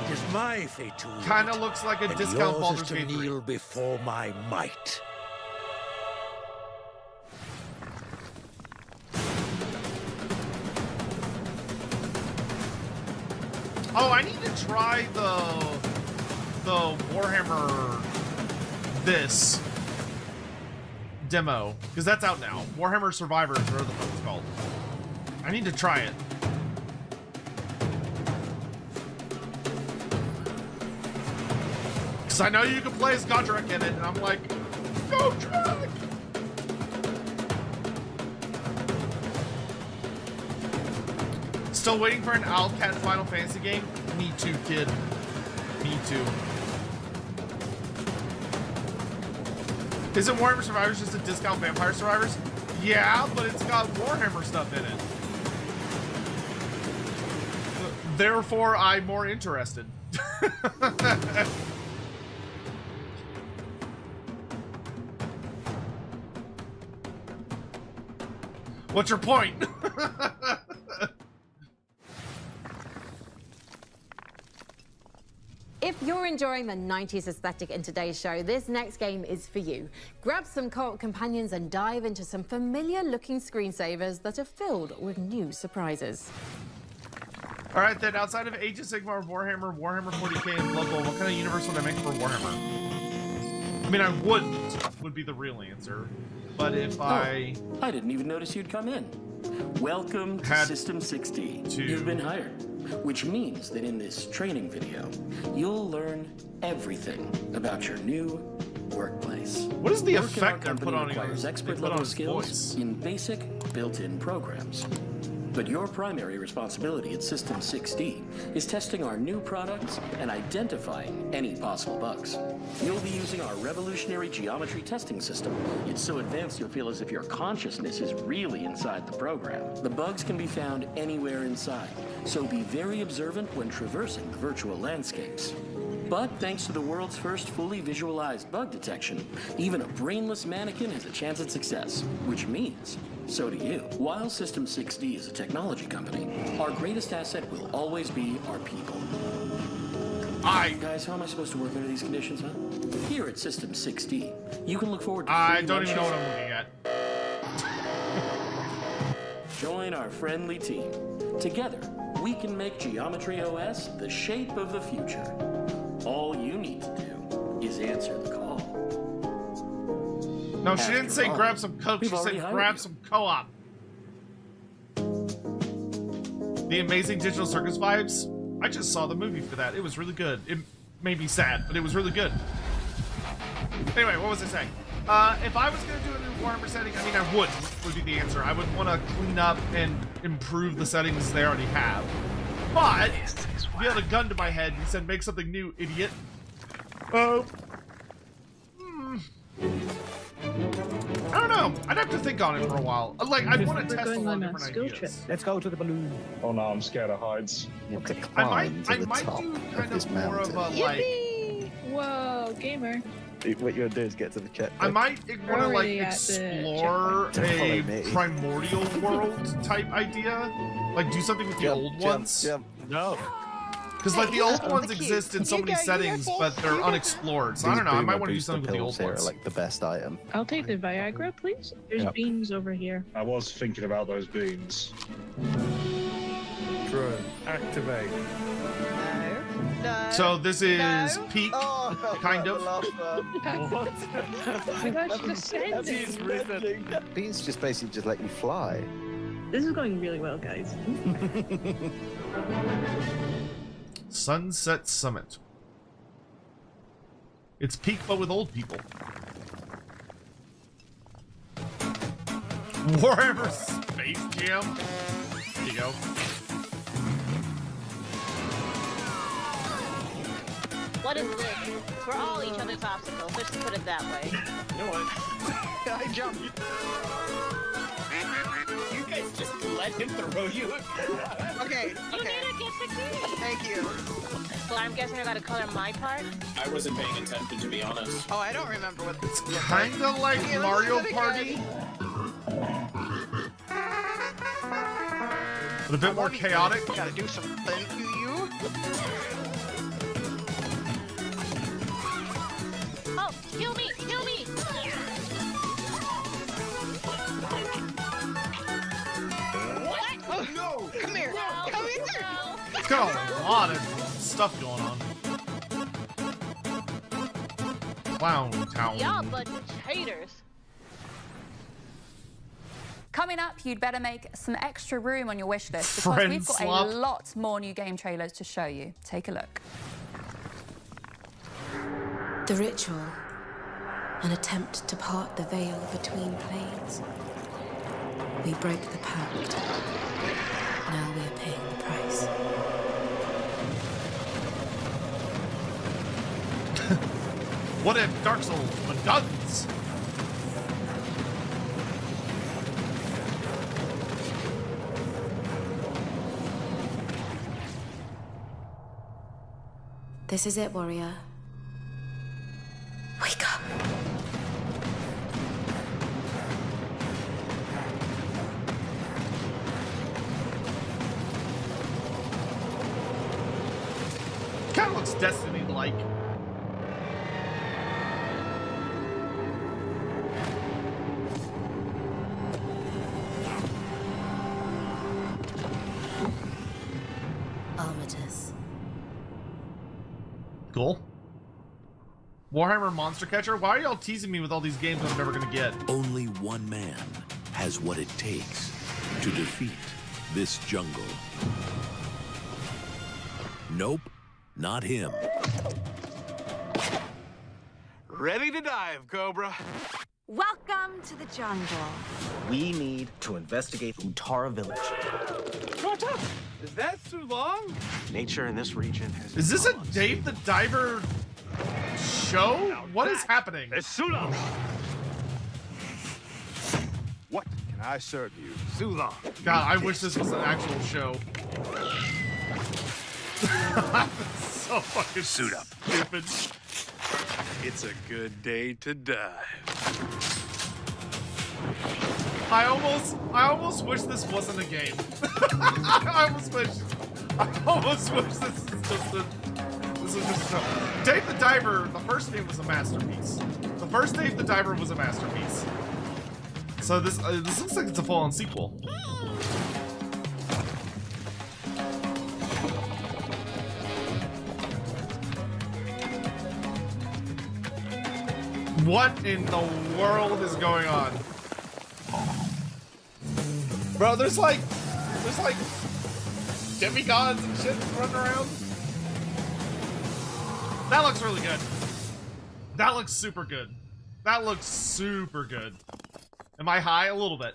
It is my fate to kind of looks like a discount Baldur's Gate 3. Kneel before my might. Oh, I need to try the Warhammer this demo because that's out now. Warhammer Survivors, whatever the fuck it's called. I need to try it. Because I know you can play as Godric in it, and I'm like, Godric! Still waiting for an Owlcat Final Fantasy game? Me too, kid. Me too. Isn't Warhammer Survivors just a discount Vampire Survivors? Yeah, but it's got Warhammer stuff in it. Therefore, I'm more interested. What's your point? If you're enjoying the 90s aesthetic in today's show, this next game is for you. Grab some co-op companions and dive into some familiar-looking screensavers that are filled with new surprises. All right, then, outside of Age of Sigmar, Warhammer, Warhammer 40k, and Blood Bowl, what kind of universe would I make for Warhammer? I mean, I wouldn't, would be the real answer. But if I didn't even notice you'd come in. Welcome to System 60. You've been hired. Which means that in this training video, you'll learn everything about your new workplace. What is the effect I put on requires expert-level skills in basic, built-in programs. But your primary responsibility at System 6D is testing our new products and identifying any possible bugs. You'll be using our revolutionary geometry testing system. It's so advanced you'll feel as if your consciousness is really inside the program. The bugs can be found anywhere inside, so be very observant when traversing virtual landscapes. But thanks to the world's first fully visualized bug detection, even a brainless mannequin has a chance at success, which means so do you. While System 6D is a technology company, our greatest asset will always be our people. Guys, how am I supposed to work under these conditions, huh? Here at System 6D, you can look forward to I don't even know what I'm looking at. Join our friendly team. Together, we can make Geometry OS the shape of the future. All you need to do is answer the call. No, she didn't say grab some coke, she said grab some co-op. The Amazing Digital Circus vibes? I just saw the movie for that. It was really good. It made me sad, but it was really good. Anyway, what was I saying? If I was going to do a new Warhammer setting, I mean, I would be the answer. I would want to clean up and improve the settings they already have. But, if you had a gun to my head and you said make something new, idiot. I don't know. I'd have to think on it for a while. Like, I'd want to test a lot of different ideas. Let's go to the balloon. Oh no, I'm scared of heights. I might do kind of more of a, like... Yippee! Whoa, gamer. What you're gonna do is get to the checkpoint. I might want to, like, explore a primordial world type idea. Like, do something with the old ones. No. Because like the old ones exist in so many settings, but they're unexplored. So I don't know. I might want to do something with the old here ones. are like the best item. I'll take the Viagra, please. There's beans over here. I was thinking about those beans. Drone, activate. No. So this is peak, kind of. What? My gosh, just descending. Beans just basically just let you fly. This is going really well, guys. Sunset Summit. It's peak, but with old people. Warhammer Space Jam. There you go. What is this? We're all each other's obstacles. Let's just put it that way. You know what? I jumped. You guys just let him throw you. Okay. You didn't get the key. Thank you. Well, I'm guessing I gotta color my part. I wasn't paying attention, to be honest. Oh, I don't remember what this is. Kinda like Mario Party, but a bit more chaotic. Gotta do something. You? Oh, kill me! Kill me! What? Oh no! Come here! No, Come here! no. It's got a lot of stuff going on. Clown Town. Y'all bunch of traitors. Coming up, you'd better make some extra room on your wish list because Friend we've got slop. a lot more new game trailers to show you. Take a look. The ritual, an attempt to part the veil between planes. We break the pact. Now we are paying the price. What if Dark Souls with guns? This is it, warrior. Wake up. Kind of looks Destiny-like. Armitage. Cool. Warhammer Monster Catcher? Why are y'all teasing me with all these games I'm never gonna get? Only one man has what it takes to defeat this jungle. Nope, not him. Ready to dive, Cobra. Welcome to the jungle. We need to investigate Utara Village. Is that too long? Nature in this region has... Is this a Dave the Diver show? What is happening? Sula. What can I serve you? Sula. God, I wish this was an actual show. So fucking Suit up. stupid. It's a good day to dive. I almost wish this wasn't a game. I almost wish this is just a... Dave the Diver, the first name was a masterpiece. The first Dave the Diver was a masterpiece. So this looks like it's a full-on sequel. What in the world is going on? Bro, there's like demigods and shit running around. That looks really good. That looks super good. That looks super good. Am I high? A little bit.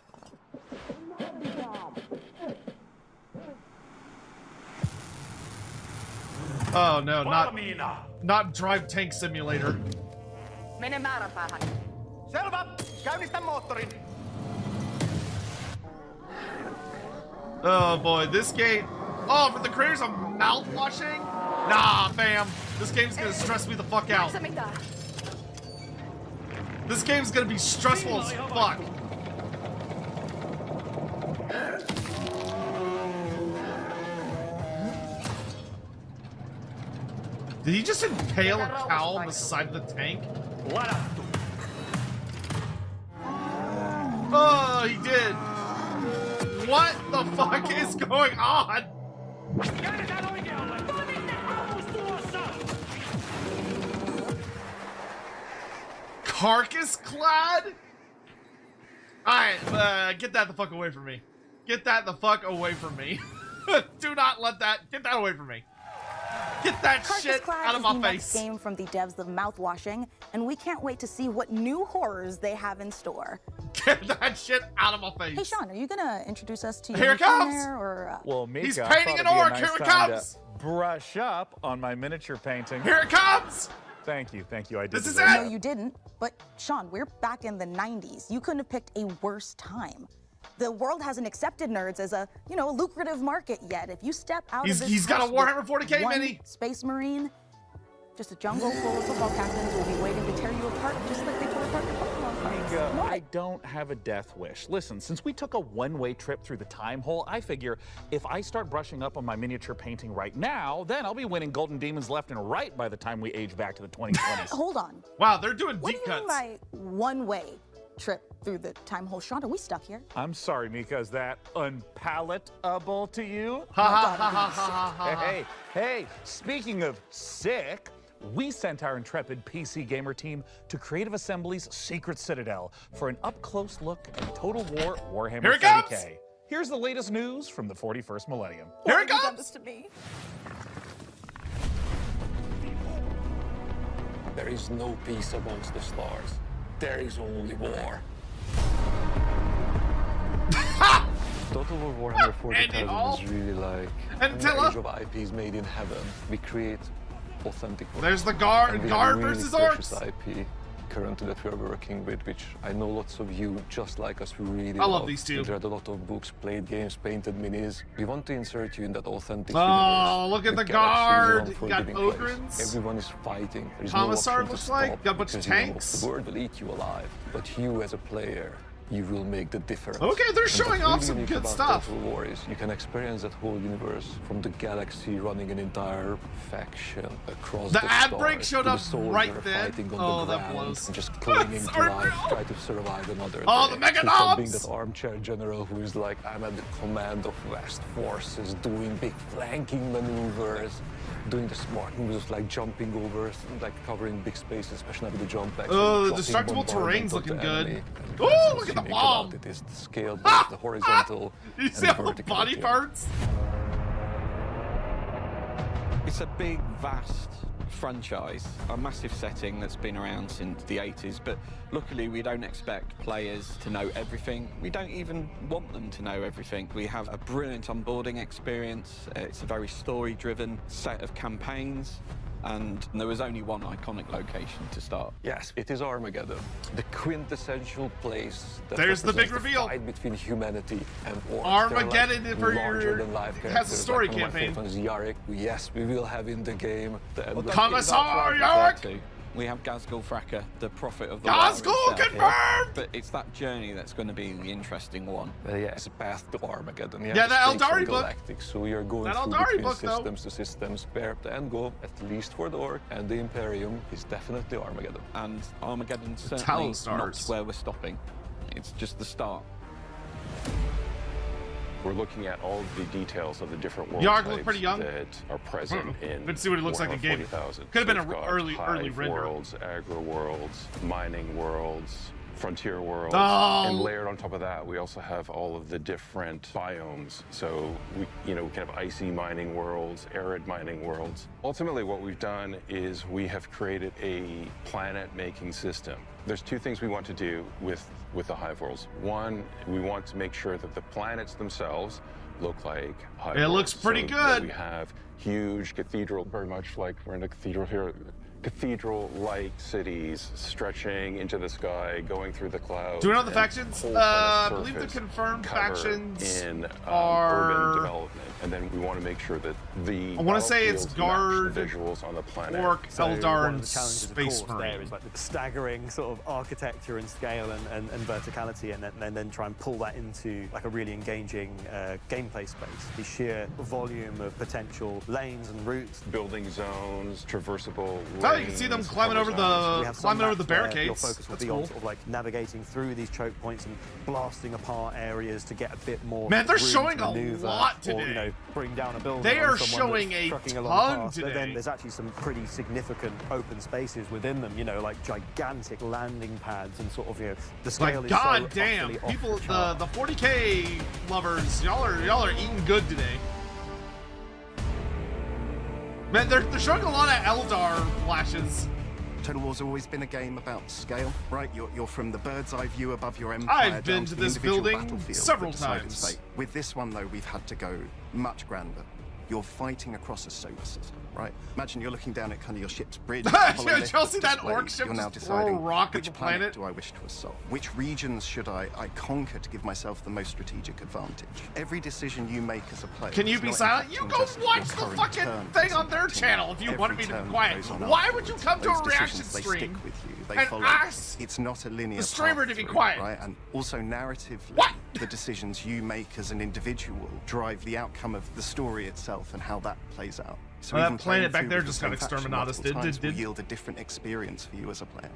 Oh no, not Drive Tank Simulator. Mene määränpäähän. Selvä! Käynnistä moottorin! Oh boy, this game. Oh, for the creators of mouthwashing? Nah, fam. This game's gonna stress me the fuck out. This game's gonna be stressful as fuck. Did he just impale a cow on the side of the tank? Oh, he did. What the fuck is going on? Carcass clad? Alright, get that the fuck away from me. Get that the fuck away from me. Do not let that, get that away from me. Get that shit out of my face. Next game from the devs of Mouthwashing, and we can't wait to see what new horrors they have in store. Get that shit out of my face. Hey Sean, are you gonna introduce us to Here it comes. Well, Mika, he's painting an orc. Here it comes. Brush up on my miniature painting. Here it comes. Thank you. I did. This is it. No, you didn't. But Sean, we're back in the 90s. You couldn't have picked a worse time. The world hasn't accepted nerds as a, lucrative market yet. If you step out of this he's got a Warhammer 40K mini. Space Marine, just a jungle full of football captains will be waiting to tear you apart just like they tore apart your Pokemon cards. Mika, I don't have a death wish. Listen, since we took a one-way trip through the time hole, I figure if I start brushing up on my miniature painting right now, then I'll be winning golden demons left and right by the time we age back to the 2020s. Hold on. Wow, they're doing what deep do you cuts. mean by one-way trip through the time hole? Sean, are we stuck here? I'm sorry, Mika. Is that unpalatable to you? Hey, speaking of sick, we sent our intrepid PC gamer team to Creative Assembly's Secret Citadel for an up-close look at Total War Warhammer 40K. Here's the latest news from the 41st millennium. Here it comes! Done this to me? There is no peace amongst the stars. There is only war. Total War Warhammer 40,000 is really like an age of IPs made in heaven. We create authentic work. There's the guard really versus precious orcs. IP currently that we are working with, which I know lots of you, just like us, who really love these two. Read a lot of books, played games, painted minis. We want to insert you in that authentic universe. Look at the guard. You got Ogrins. Everyone is fighting. There's Commissar no looks like. Got a bunch of tanks. The world will eat you alive, but you as a player, you will make the difference. Okay, they're showing off some good stuff. Total War is you can experience that whole universe from the galaxy, running an entire faction across the ad stars. break showed up right then. Oh, that blows. And just clinging to life, try to survive another day. The Mega From being that armchair general who is like, I'm at the command of vast forces, doing big flanking maneuvers, doing the smart moves like jumping over, like covering big spaces, especially with the jump back. Oh, the destructible terrain's looking good. Oh, look at the bomb! It is the scale, both the horizontal you see all the body parts? It's a big, vast franchise, a massive setting that's been around since the 80s, but luckily we don't expect players to know everything. We don't even want them to know everything. We have a brilliant onboarding experience. It's a very story-driven set of campaigns. And there was only one iconic location to start. Yes, it is Armageddon, the quintessential place that there's the big reveal. Fight between humanity and orcs. Armageddon like for your has a story like campaign. Yarick. Yes, we will have in the game the Commissar Yarick. We have Ghazghkull Fracker, the prophet of the Ghazghkull confirmed! But it's that journey that's going to be the interesting one. Yeah, it's a path to Armageddon. Yeah, the Eldari book. So you're going through between systems to systems, where the end goal, at least for the Orc and the Imperium, is definitely Armageddon. And Armageddon's certainly not where we're stopping. It's just the start. We're looking at all the details of the different world Yarg types look pretty young. that are present in Let's see what it looks like in game. Could have been an early render. Worlds, agro worlds, mining worlds, frontier worlds, and layered on top of that, we also have all of the different biomes. So we can have icy mining worlds, arid mining worlds. Ultimately, what we've done is we have created a planet-making system. There's two things we want to do with the Hive worlds. One, we want to make sure that the planets themselves look like Hive worlds. It looks pretty good. We have huge cathedral, very much like we're in a cathedral here. cathedral-like cities stretching into the sky, going through the clouds. Do we know the factions? I believe the confirmed factions are urban development, and then we want to make sure that the I want to say it's Guard, the visuals on the planet. Orc, Eldar, and The Space Marine. there is like the staggering sort of architecture and scale and verticality, and then try and pull that into like a really engaging gameplay space. The sheer volume of potential lanes and routes, building zones, traversable. Oh, you can see them climbing over the barricades. Your focus will be on sort of like navigating through these choke points and blasting apart areas to get a bit more. Man, they're room showing to a maneuver, lot or, today. Bring down a building. They on are someone showing that's a trucking ton along past. today. But then there's actually some pretty significant open spaces within them. Like gigantic landing pads and sort of the scale is God so damn, utterly off people, the chart. the 40K lovers, y'all are eating good today. Man, they're showing a lot of Eldar flashes. Total War's always been a game about scale, right? You're from the bird's eye view above your empire. I've been to this building several times. With this one, though, we've had to go much grander. You're fighting across a solar system, right? Imagine you're looking down at kind of your ship's bridge. Y'all see that orc ship You're now just throw a deciding rock at which the planet planet? do I wish to assault? Which regions should I conquer to give myself the most strategic advantage? Every decision you make as a player. Can you is be not silent? You impacting go just watch your the current fucking turn, thing on their it's channel if you every wanted me to turn be that quiet. goes on Why would you afterwards. come to Those a reaction decisions, they stream stick with you. They and follow. ask It's not a linear the streamer path to be through, quiet? right? And also narratively, the decisions you make as an individual drive the outcome of the story itself and how that plays out. So Well, that even planet playing back through there with the just got same faction exterminatus, multiple times will did. yield a different experience for you as a player.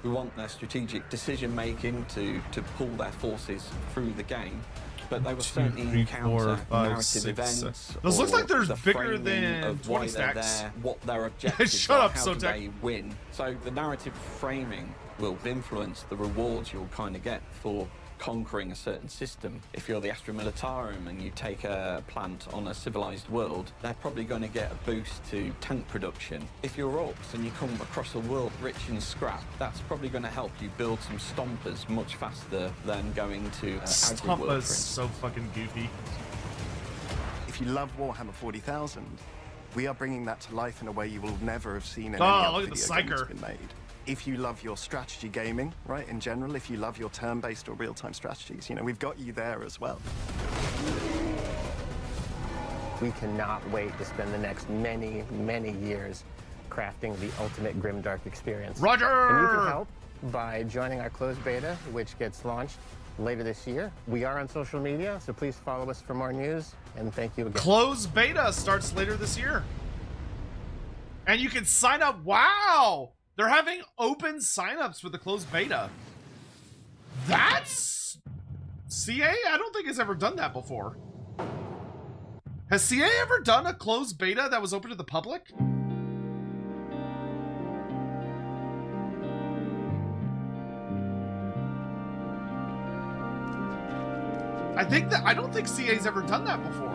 We want their strategic decision making to pull their forces through the game, but they will certainly encounter narrative events. Those looks like there's the bigger framing than of 20 why they're stacks. there, what their objectives Shut are, up, how do Sotek. they win. So the narrative framing will influence the rewards you'll kind of get for conquering a certain system. If you're the Astra Militarum and you take a plant on a civilized world, they're probably going to get a boost to tank production. If you're orcs and you come across a world rich in scrap, that's probably going to help you build some stompers much faster than going to agri world. Stompers so fucking goofy. If you love Warhammer 40,000, we are bringing that to life in a way you will never have seen in any Oh, other look at the video game that's psyker. been made. If you love your strategy gaming, right, in general, if you love your turn-based or real-time strategies, we've got you there as well. We cannot wait to spend the next many, many years crafting the ultimate grimdark experience. Roger! And you can help by joining our closed beta, which gets launched later this year. We are on social media, so please follow us for more news, and thank you again. Closed beta starts later this year. And you can sign up. Wow! They're having open signups for the closed beta. That's CA? I don't think it's ever done that before. Has CA ever done a closed beta that was open to the public? I don't think CA's ever done that before.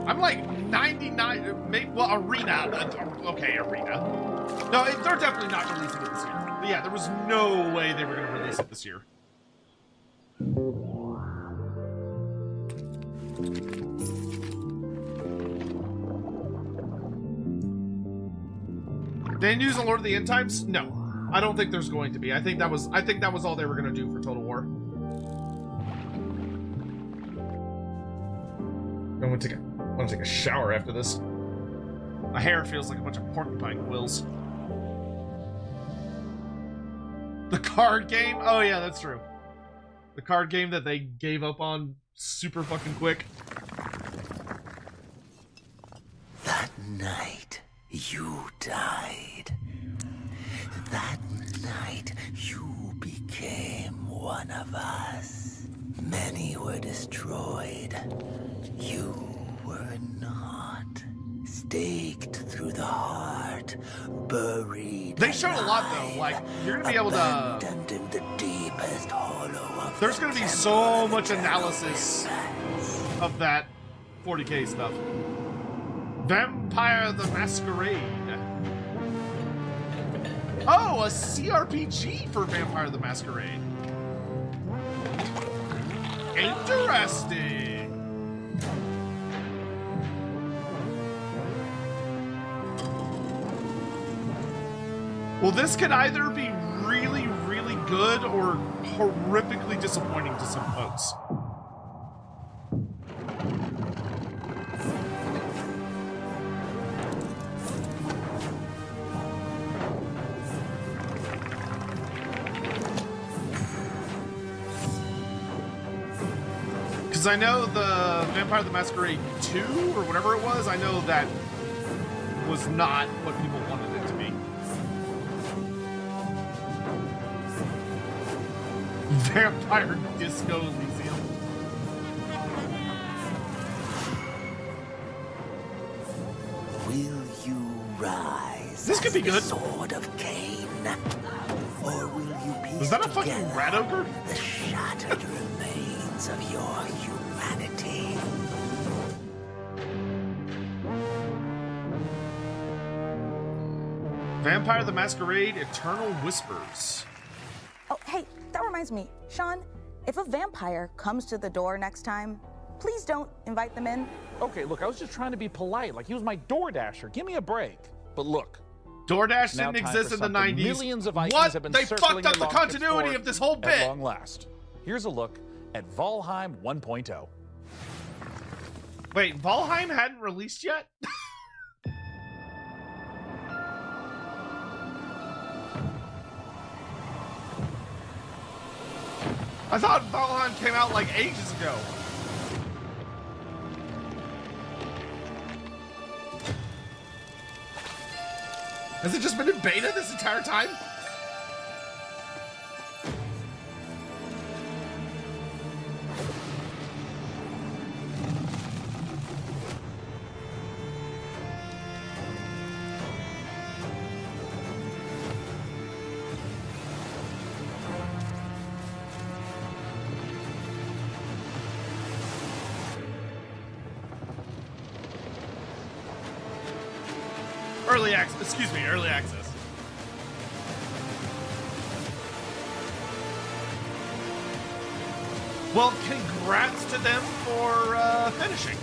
I'm like 99, maybe, well, Arena. Okay, Arena. No, they're definitely not releasing it this year. But yeah, there was no way they were going to release it this year. They news on Lord of the End Times? No. I don't think there's going to be. I think that was all they were going to do for Total War. I'm going to take a shower after this. My hair feels like a bunch of porcupine quills. The card game? Oh yeah, that's true. The card game that they gave up on super fucking quick. That night, you died. That night, you became one of us. Many were destroyed. You were not. Staked through the heart, buried. They showed a lot though. Like, you're gonna be able to. In the deepest hollow of There's gonna be so much analysis of that 40K stuff. Vampire the Masquerade. Oh, a CRPG for Vampire the Masquerade. Interesting. Well, this could either be really, really good or horrifically disappointing to some folks. Because I know the Vampire the Masquerade 2, or whatever it was, I know that was not what people wanted it to be. Vampire Disco Elysium. Will you rise? This could be good. Sword of Cain, or will you piece Is that a fucking together rat ogre? the shattered remains of your humanity? Vampire the Masquerade Eternal Whispers. Oh, hey, that reminds me. Sean, if a vampire comes to the door next time, please don't invite them in. Okay, look, I was just trying to be polite. Like, he was my door dasher. Give me a break. But look. DoorDash now didn't time exist for in the something 90s. Millions of Vikings What? have been They circling fucked up your the Longship continuity store of this whole bit. At long last. Here's a look at Valheim 1.0. Wait, Valheim hadn't released yet? I thought Valheim came out like ages ago. Has it just been in beta this entire time? Early access, excuse me, early access. Well, congrats to them for finishing.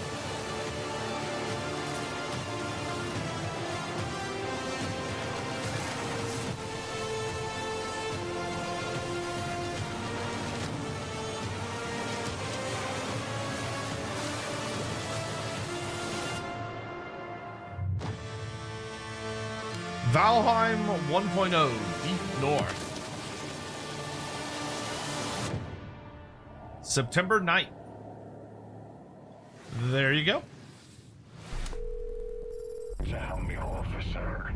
Valheim 1.0 Deep North. September 9th. There you go. Tell me, officer,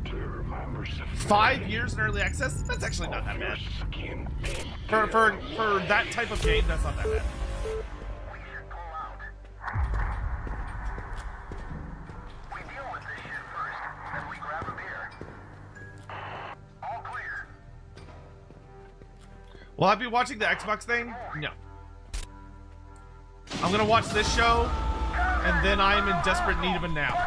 do you remember 5 years in early access? That's actually not that bad. For that type of game, that's not that bad. Will I be watching the Xbox thing? No. I'm gonna watch this show, and then I am in desperate need of a nap.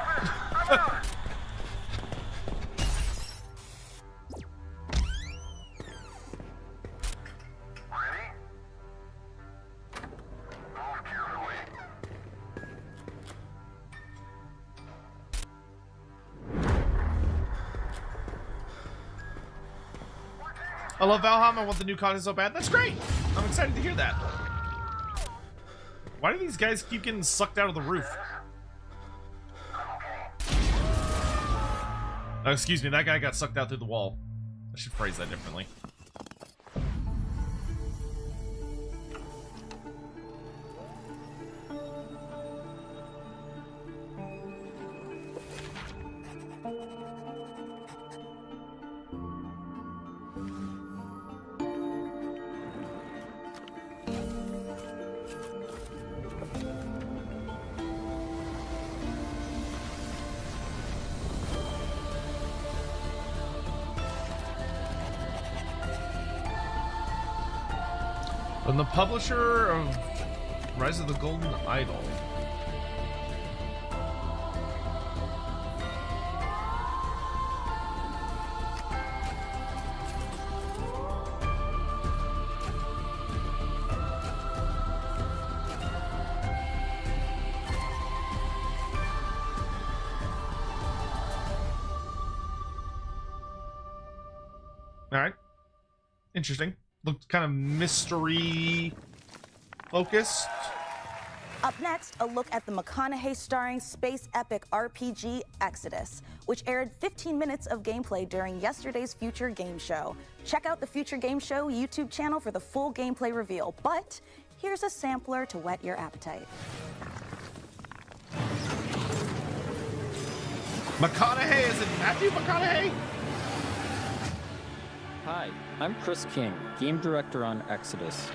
I love Valheim. I want the new content so bad. That's great. I'm excited to hear that. Why do these guys keep getting sucked out of the roof? Oh, excuse me. That guy got sucked out through the wall. I should phrase that differently. From the publisher of Rise of the Golden Idol. All right. Interesting. Looked kind of mystery focused. Up next, a look at the McConaughey starring space epic RPG Exodus, which aired 15 minutes of gameplay during yesterday's Future Game Show. Check out the Future Game Show YouTube channel for the full gameplay reveal, but here's a sampler to whet your appetite. McConaughey, is it Matthew McConaughey? Hi, I'm Chris King, game director on Exodus.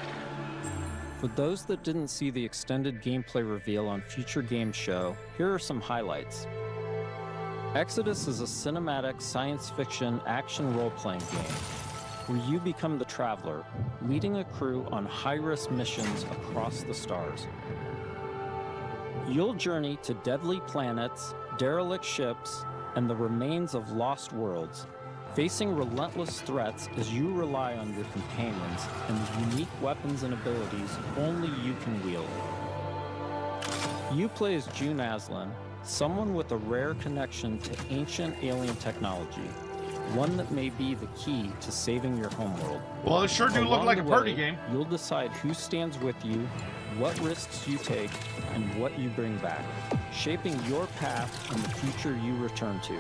For those that didn't see the extended gameplay reveal on Future Game Show, here are some highlights. Exodus is a cinematic science fiction action role-playing game where you become the traveler, leading a crew on high-risk missions across the stars. You'll journey to deadly planets, derelict ships, and the remains of lost worlds, facing relentless threats as you rely on your companions and the unique weapons and abilities only you can wield. You play as June Aslan, someone with a rare connection to ancient alien technology, one that may be the key to saving your homeworld. Well, it sure do look like a party game. You'll decide who stands with you, what risks you take, and what you bring back, shaping your path and the future you return to,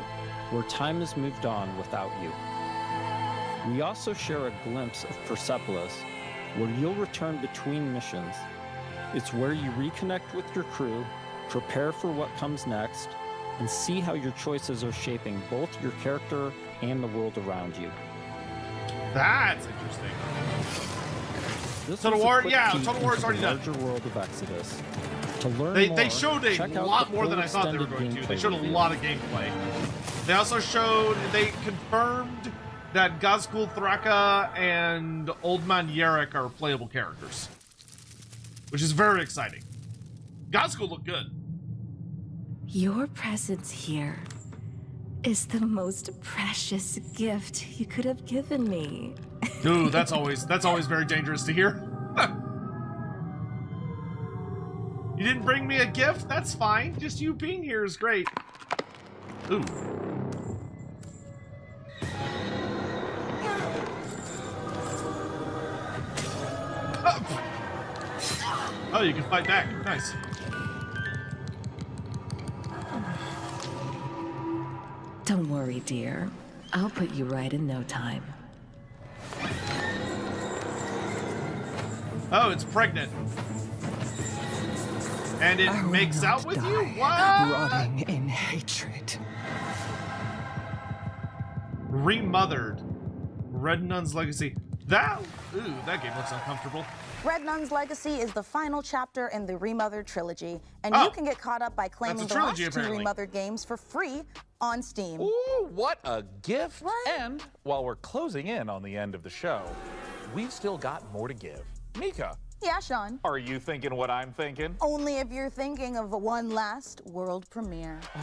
where time has moved on without you. We also share a glimpse of Persepolis, where you'll return between missions. It's where you reconnect with your crew, prepare for what comes next, and see how your choices are shaping both your character and the world around you. That's interesting. This Total was a War, quick yeah, peek Total War is into already the done. larger world of Exodus. To learn more, They showed a check out lot the more than full I thought they were extended going to. They gameplay showed a reveal. lot of gameplay. They also they confirmed that Gazgul Thraka and Old Man Yarek are playable characters, which is very exciting. Gazgul looked good. Your presence here is the most precious gift you could have given me. Ooh, that's always very dangerous to hear. You didn't bring me a gift? That's fine. Just you being here is great. Ooh. Oh, you can fight back. Nice. Don't worry, dear. I'll put you right in no time. Oh, it's pregnant. And it makes out with you? What? Rotting in hatred. Remothered. Red Nun's Legacy. That game looks uncomfortable. Red Nun's Legacy is the final chapter in the Remothered trilogy, and you can get caught up by claiming the last two Remothered games for free on Steam. Ooh, what a gift! Right? And while we're closing in on the end of the show, we've still got more to give. Mika. Yeah, Sean. Are you thinking what I'm thinking? Only if you're thinking of one last world premiere. Oh,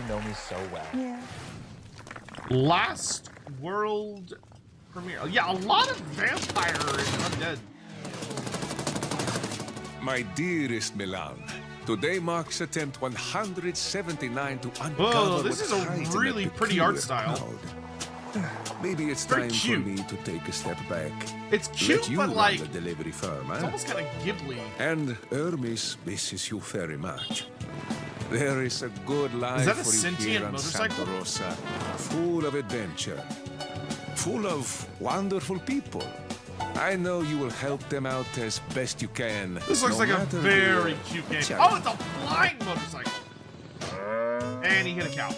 you know me so well. Yeah. Last world premiere. Yeah, a lot of vampire and undead. My dearest Milan, today marks attempt 179 to uncover. Whoa, this is what a hides in really that pretty art peculiar style. cloud. Maybe it's Very time cute. for me to take a step back. It's cute, Let you but run like the delivery firm, it's huh? almost kind of Ghibli. And Hermes misses you very much. There is a good life that a for you sentient here on motorcycle? Santa Rosa, full of adventure, full of wonderful people. I know you will help them out as best you can. This looks no like a matter very the cute game. challenge. Oh, it's a flying motorcycle. And he hit a cow.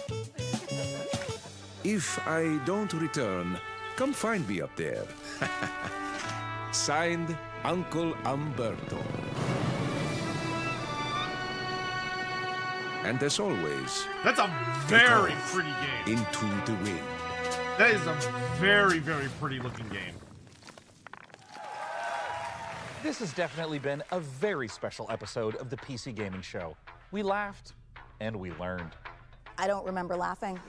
If I don't return, come find me up there. Signed, Uncle Umberto. And as always, That's a very pretty game. into the wind. That is a very, very pretty looking game. This has definitely been a very special episode of the PC Gaming Show. We laughed and we learned. I don't remember laughing.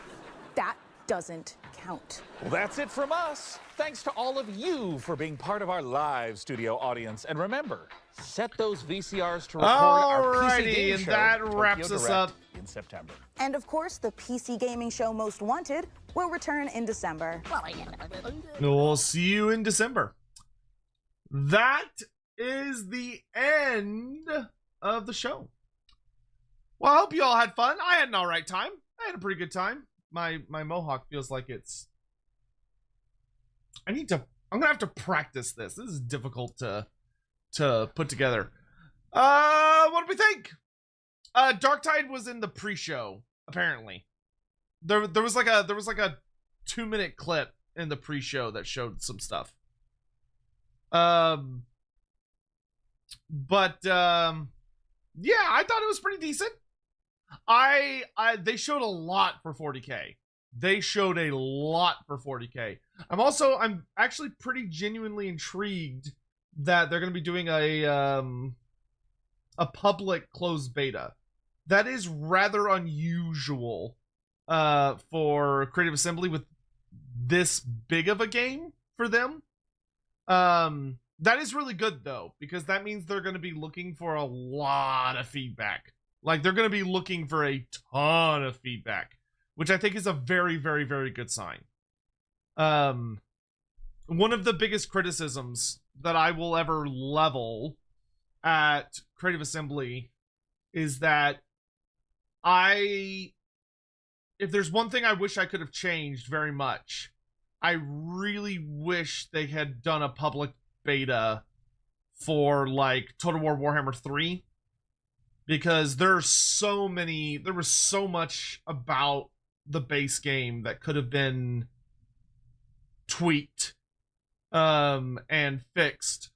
That doesn't count. Well, that's it from us. Thanks to all of you for being part of our live studio audience. And remember, set those VCRs to record our PC Alrighty, Game and Show that Tokyo wraps us Direct up in in September. And of course, the PC gaming show Most Wanted will return in December. We'll see you in December. That is the end of the show. Well, I hope you all had fun. I had an all right time. I had a pretty good time. My mohawk feels like it's... I'm gonna have to practice this. This is difficult to put together. What do we think? Darktide was in the pre-show, apparently. There was like a 2-minute clip in the pre-show that showed some stuff. Yeah, I thought it was pretty decent. They showed a lot for 40K. They showed a lot for 40K. I'm actually pretty genuinely intrigued that they're going to be doing a public closed beta. That is rather unusual for Creative Assembly with this big of a game for them. That is really good though, because that means they're going to be looking for a lot of feedback. Like, they're going to be looking for a ton of feedback, which I think is a very, very, very good sign. One of the biggest criticisms that I will ever level at Creative Assembly is that if there's one thing I wish I could have changed very much, I really wish they had done a public beta for, like, Total War Warhammer 3. Because there was so much about the base game that could have been tweaked and fixed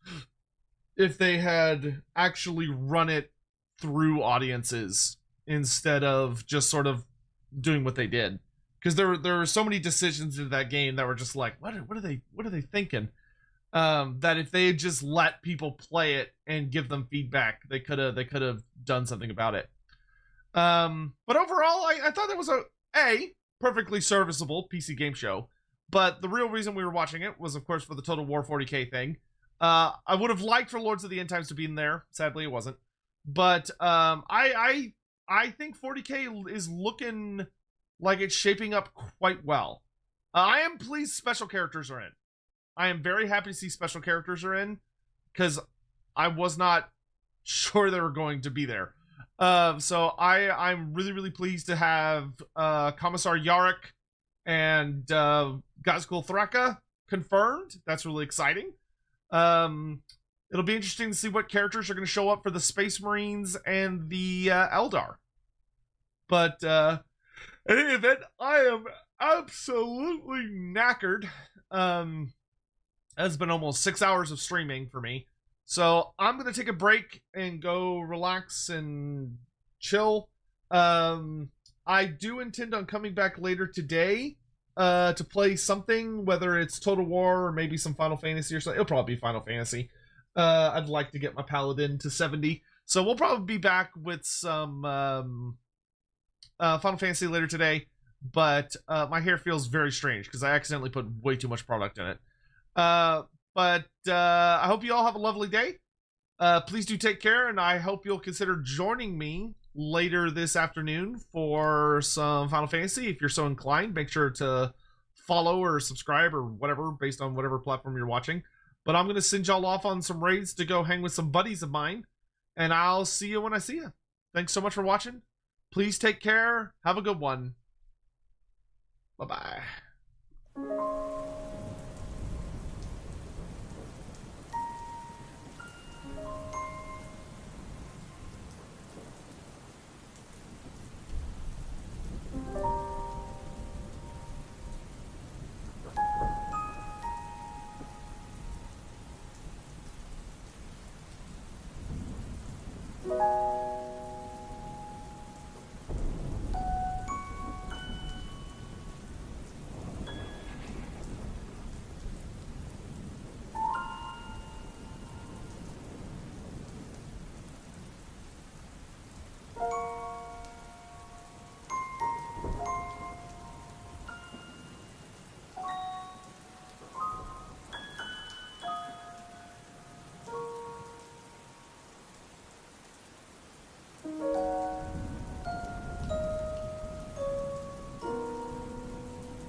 if they had actually run it through audiences instead of just sort of doing what they did. Because there were so many decisions in that game that were just like, what are they thinking? That if they had just let people play it and give them feedback, they could have done something about it. But overall, I thought that was a perfectly serviceable PC game show. But the real reason we were watching it was, of course, for the Total War 40K thing. I would have liked for Lords of the End Times to be in there. Sadly, it wasn't. But I think 40K is looking like it's shaping up quite well. I am pleased special characters are in. I am very happy to see special characters are in, because I was not sure they were going to be there. So I'm really, really pleased to have Commissar Yarrick and Gazgul Thraka confirmed. That's really exciting. It'll be interesting to see what characters are going to show up for the Space Marines and the Eldar. But in any event, I am absolutely knackered. It's been almost 6 hours of streaming for me. So I'm going to take a break and go relax and chill. I do intend on coming back later today to play something, whether it's Total War or maybe some Final Fantasy or something. It'll probably be Final Fantasy. I'd like to get my Paladin to 70. So we'll probably be back with some Final Fantasy later today. But my hair feels very strange because I accidentally put way too much product in it. But I hope you all have a lovely day. Please do take care, and I hope you'll consider joining me later this afternoon for some Final Fantasy. If you're so inclined, make sure to follow or subscribe or whatever, based on whatever platform you're watching. But I'm going to send y'all off on some raids to go hang with some buddies of mine, and I'll see you when I see you. Thanks so much for watching. Please take care. Have a good one. Bye-bye.